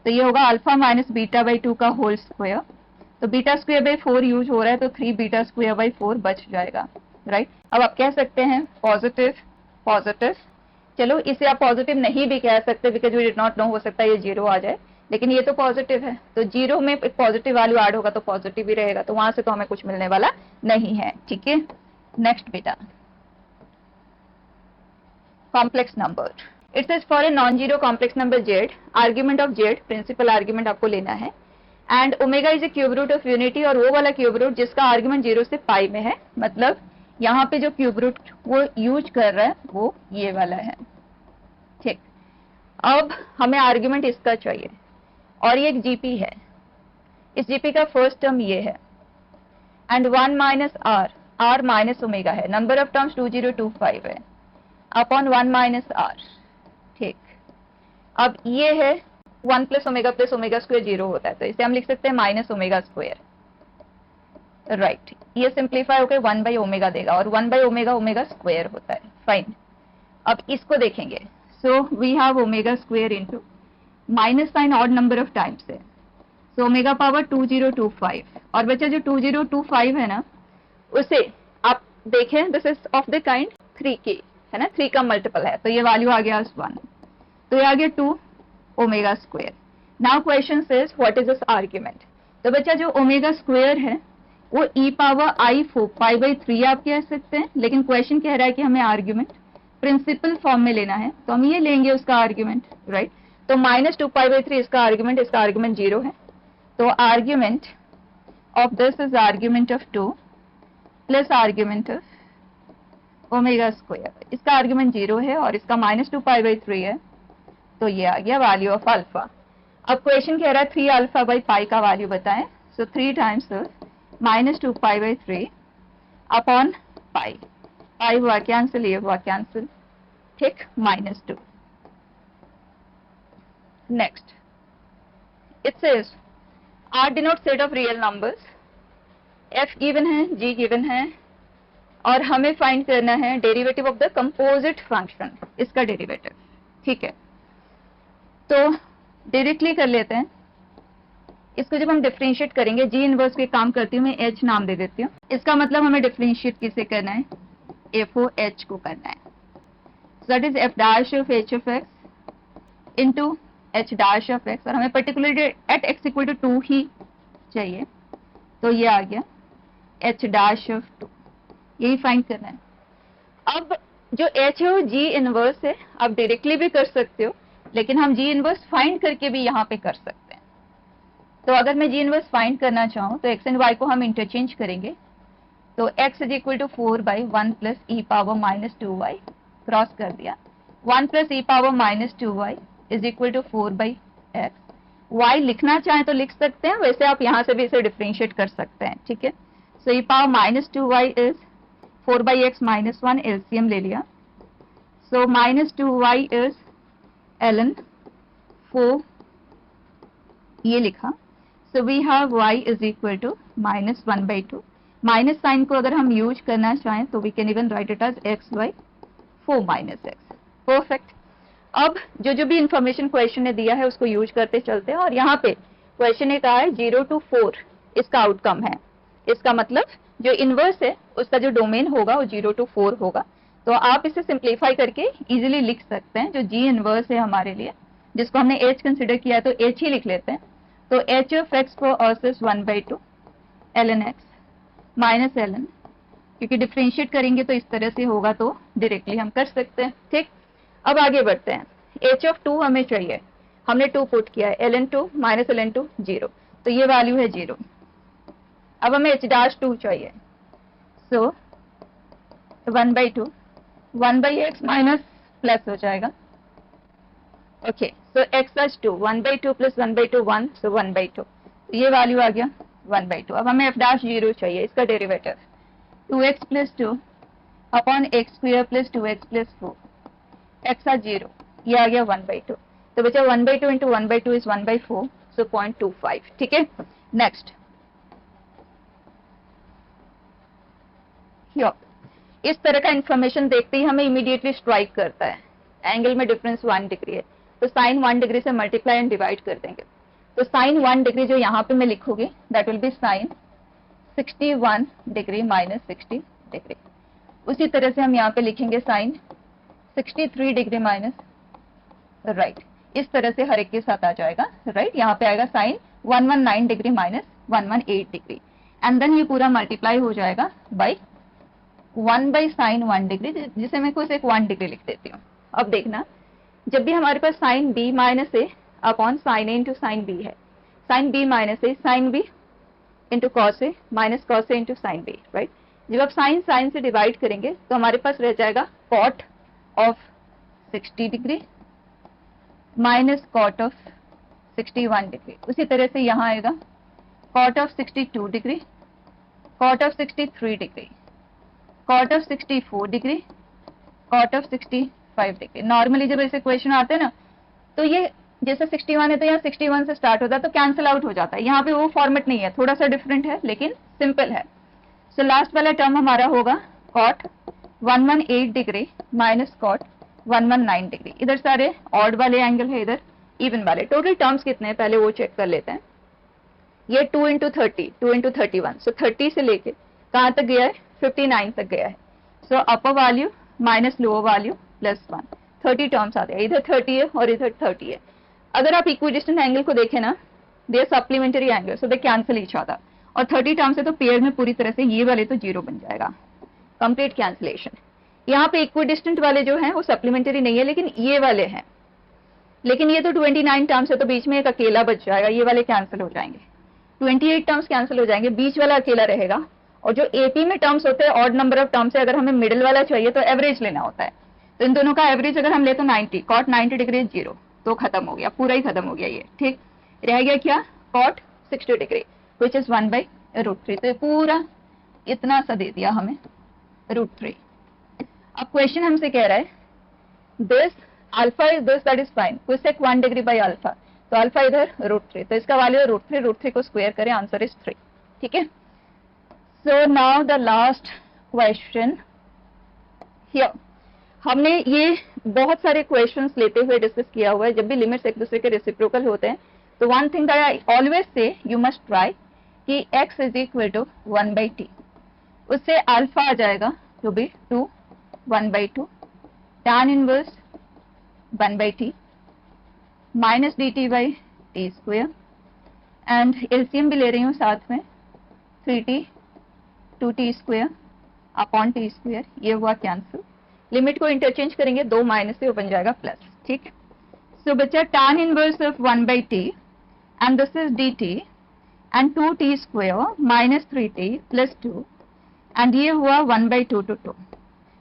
तो ये होगा अल्फा माइनस बीटा बाई 2 का होल स्क्वायर, तो बीटा स्क्वायर बाई 4 यूज हो रहा है तो 3 बीटा स्क्वायर बाई 4 बच जाएगा, राइट। अब आप कह सकते हैं पॉजिटिव पॉजिटिव, चलो इसे आप पॉजिटिव नहीं भी कह सकते because we did not know, हो सकता है ये 0 आ जाए, लेकिन ये तो पॉजिटिव है, तो 0 में एक पॉजिटिव वैल्यू ऐड होगा तो पॉजिटिव ही रहेगा, तो वहां से तो हमें कुछ मिलने वाला नहीं है, ठीक है। नेक्स्ट बेटा, complex number, it is for a non zero complex number z, argument of z principal argument आपको लेना है, and omega is a cube root of unity, और वो वाला क्यूब रूट जिसका आर्ग्यूमेंट 0 से पाई में है, मतलब यहाँ पे जो क्यूब रूट वो यूज कर रहा है वो ये वाला है, ठीक। अब हमें आर्ग्यूमेंट इसका चाहिए, और ये एक जीपी है, इस जीपी का फर्स्ट टर्म ये है, and 1 minus r minus omega है, नंबर ऑफ टर्म्स 2025 है, अपॉन 1 माइनस आर, ठीक। अब ये है 1 प्लस ओमेगा स्क्वायर 0 होता है, तो इसे हम लिख सकते हैं माइनस ओमेगा स्क्वायर, राइट। ये सिंप्लीफाई होकर 1 बाई ओमेगा देगा, और 1 बाई ओमेगा स्क्वायर होता है, फाइन। अब इसको देखेंगे, so we have omega square into minus sign odd number of times है, सो ओमेगा पावर 2025, और बच्चा जो 2025 है ना, उसे आप देखें this is of the kind 3k है ना, 3 का मल्टीपल है, तो ये वैल्यू आ गया 1, तो ये आ गया 2 omega square. Now question says what is this argument, तो बच्चा जो ओमेगा स्क्वायर है वो e power i 4 pi by 3 आप कह सकते हैं, लेकिन क्वेश्चन कह रहा है कि हमें आर्ग्यूमेंट प्रिंसिपल फॉर्म में लेना है, तो हम ये लेंगे उसका आर्ग्यूमेंट, राइट। तो माइनस 2 पाई बाई 3 इसका आर्ग्यूमेंट 0 है, तो argument of this is argument of 2 plus argument of omega square, इसका आर्ग्यूमेंट 0 है और इसका माइनस 2 पाई बाई 3 है, तो ये आ गया वैल्यू ऑफ अल्फा। अब क्वेश्चन कह रहा है 3 अल्फा बाई पाई का वैल्यू बताएं, so 3 times minus 2 pi by 3 upon pi, pi हुआ कैंसिल, ये हुआ कैंसिल, ठीक, -2। Next it says R denote set of real numbers, F given है, G गिवन है, और हमें फाइंड करना है derivative of the composite function, इसका डेरिवेटिव, ठीक है। तो डायरेक्टली कर लेते हैं इसको, जब हम डिफरेंशिएट करेंगे, जी इनवर्स के काम करती हूँ मैं, H नाम दे देती हूँ, इसका मतलब हमें डिफरेंशिएट किसे करना है, FOH को करना है, so that is F dash of H of x into H dash of x, और हमें particularly at x equal to 2 ही चाहिए, तो ये आ गया H डैश ऑफ 2, यही फाइंड करना है। अब जो एच है वो जी इनवर्स है, आप डायरेक्टली भी कर सकते हो, लेकिन हम जी इनवर्स फाइंड करके भी यहाँ पे कर सकते हैं। तो अगर मैं जी इनवर्स फाइंड करना चाहूँ तो एक्स एंड वाई को हम इंटरचेंज करेंगे। तो x is equal to 4/1 plus E power minus 2y, cross कर दिया। 1 plus E power minus 2y is equal to 4/x। y लिखना चाहें तो लिख सकते हैं, वैसे आप यहाँ से भी इसे डिफ्रेंशिएट कर सकते हैं, ठीक है। So e power minus 2y is 4/x minus 1, LCM ले लिया। So minus 2y is ln 4, ये लिखा। So we have y is equal to minus 1/2। Minus sign को अगर हम यूज करना चाहें तो we can even write it as x/4 minus x. Perfect. अब जो जो भी इंफॉर्मेशन क्वेश्चन ने दिया है उसको यूज करते चलते हैं, और यहाँ पे क्वेश्चन ने कहा है 0 to 4 इसका आउटकम है। इसका मतलब जो इनवर्स है उसका जो डोमेन होगा वो 0 to 4 होगा। तो आप इसे सिंप्लीफाई करके इजीली लिख सकते हैं। जो जी इनवर्स है हमारे लिए, जिसको हमने एच कंसिडर किया है, तो एच ही लिख लेते हैं। तो H of x for us is 1/2 ln x minus ln, क्योंकि डिफ्रेंशिएट करेंगे तो इस तरह से होगा, तो डायरेक्टली हम कर सकते हैं, ठीक। अब आगे बढ़ते हैं। h ऑफ 2 हमें चाहिए, हमने 2 पुट किया है, ln 2 माइनस ln 2 0, तो ये वैल्यू है 0। अब हमें h'2 चाहिए। सो 1/2 1/x माइनस प्लस हो जाएगा। ओके, सो x'2 1/2 प्लस 1/2 1, सो 1/2, ये वैल्यू आ गया 1/2। अब हमें f'0 चाहिए, इसका derivative 2x plus 2 upon x square plus 2x plus 4, x आ 0, ये आ गया 1/2। तो बचा 1/2 इंटू 1/2 इज 1/4, सो 0.25, ठीक है। नेक्स्ट, इस तरह का इंफॉर्मेशन देखते ही हमें इमीडिएटली स्ट्राइक करता है, एंगल में डिफरेंस 1 डिग्री है, तो साइन 1 डिग्री से मल्टीप्लाई एंड डिवाइड कर देंगे। तो साइन 1 डिग्री जो यहाँ पे मैं लिखूंगी, that will be sine 61 degree minus 60 degree. उसी तरह से हम यहाँ पे लिखेंगे साइन 63 डिग्री माइनस, राइट, इस तरह से हर एक के साथ आ जाएगा, राइट। यहाँ पे आएगा sine 119 degree minus 118 degree, and then ये पूरा मल्टीप्लाई हो जाएगा बाई 1/sin 1 डिग्री, जिसे मैं कुछ एक 1 डिग्री लिख देती हूँ। अब देखना, जब भी हमारे पास साइन b माइनस ए अपॉन साइन ए इंटू साइन बी है, sign b minus A sine B into cos A minus cos A into sine B, right. जब आप साइन साइन से डिवाइड करेंगे तो हमारे पास रह जाएगा cot of 60 degree minus cot of 61 degree. उसी तरह से यहाँ आएगा cot of 62 degree, cot of 63 degree, cot of 64 degree, cot of 65 degree. Normally जब ऐसे क्वेश्चन आते हैं ना, तो ये जैसे 61 है तो यहाँ 61 से स्टार्ट होता है, तो कैंसिल आउट हो जाता है। यहाँ पे वो फॉर्मेट नहीं है, थोड़ा सा डिफरेंट है लेकिन सिंपल है। सो लास्ट वाला टर्म हमारा होगा cot 118 degree minus cot 119 degree. इधर सारे ऑड वाले एंगल है, इधर इवन वाले। टोटल टर्म्स कितने हैं पहले वो चेक कर लेते हैं। ये 2 इंटू 30, 2 इंटू 31, सो 30 से लेके कहाँ तक गया है, 59 तक गया है। So upper value minus lower value plus 1, 30 terms आते हैं। इधर 30 है और इधर 30 है। अगर आप इक्विडिस्टेंट एंगल को देखें ना, they are supplementary angle, so they cancel each other. और 30 टर्म्स है तो पेयर में पूरी तरह से ये वाले तो 0 बन जाएगा, कंप्लीट कैंसिलेशन। यहाँ पे इक्विडिस्टेंट वाले जो हैं वो सप्लीमेंट्री नहीं है, लेकिन ये वाले हैं। लेकिन ये तो 29 टर्म्स है तो बीच में एक अकेला बच जाएगा, ये वाले कैंसिल हो जाएंगे। 28 टर्म्स कैंसिल हो जाएंगे, बीच वाला अकेला रहेगा। और जो एपी में टर्म्स होते हैं, ऑड नंबर ऑफ टर्म्स है, अगर हमें मिडिल वाला चाहिए तो एवरेज लेना होता है। तो इन दोनों का एवरेज अगर हम ले तो 90, कॉट 90 डिग्री 0, तो खत्म हो गया, पूरा ही खत्म हो गया ये, ठीक। रह गया क्या, कॉट 60 डिग्री विच इज 1/√3। तो पूरा इतना सा दे दिया हमें √3। अब क्वेश्चन हमसे कह रहा है this alpha is this, that is fine, question 1 degree by alpha, तो अल्फा इधर √3, तो इसका वैल्यू है √3 को स्क्वायर करें, आंसर इज 3, ठीक है। So now the last question here. हमने ये बहुत सारे क्वेश्चंस लेते हुए डिस्कस किया हुआ है। जब भी लिमिट्स एक दूसरे के रेसिप्रोकल होते हैं तो one thing that I always say, you must try कि x is equal to 1/t, उससे अल्फा आ जाएगा to be 2 1/2 tan inverse 1/t minus dt by T square, and LCM भी ले रही हूँ साथ में, 3t 2t square upon T square, ये हुआ कैंसिल। लिमिट को इंटरचेंज करेंगे, 2 माइनस से वो बन जाएगा प्लस, ठीक है। सो बच्चा tan inverse of 1/t and this is dt and 2t square minus 3t plus 2 and ये हुआ 1/2 to 2।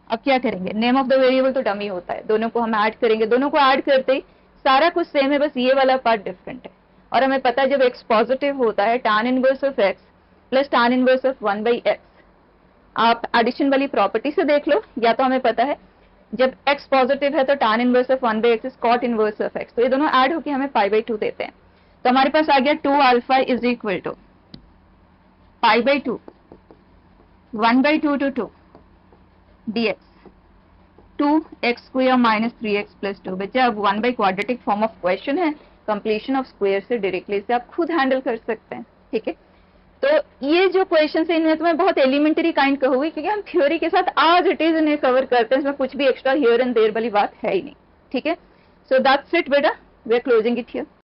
अब क्या करेंगे, नेम ऑफ द वेरिएबल तो डमी होता है, दोनों को हम ऐड करेंगे, दोनों को ऐड करते ही सारा कुछ सेम है, बस ये वाला पार्ट डिफरेंट है। और हमें पता है जब x पॉजिटिव होता है tan inverse of x plus tan inverse of 1/x, आप एडिशन वाली प्रॉपर्टी से देख लो, या तो हमें पता है जब x पॉजिटिव है तो tan inverse of 1/x is cot inverse of x, तो ये दोनों ऐड होकर हमें π/2 देते हैं। तो हमारे पास आ गया 2 alpha is equal to π/2 1/2 to 2 dx 2x square minus 3x plus 2। बच्चा अब 1 by quadratic form of question है, कंप्लीशन ऑफ स्क्वायर से डायरेक्टली से आप खुद हैंडल कर सकते हैं, ठीक है। तो ये जो क्वेश्चन है इनमें तो मैं बहुत एलिमेंटरी काइंड कहूंगी, क्योंकि हम थ्योरी के साथ आज इट इज इन्हें कवर करते हैं, इसमें कुछ भी एक्स्ट्रा हियर एंड देयर वाली बात है ही नहीं, ठीक है। सो दैट्स इट बेटा, we are closing it here.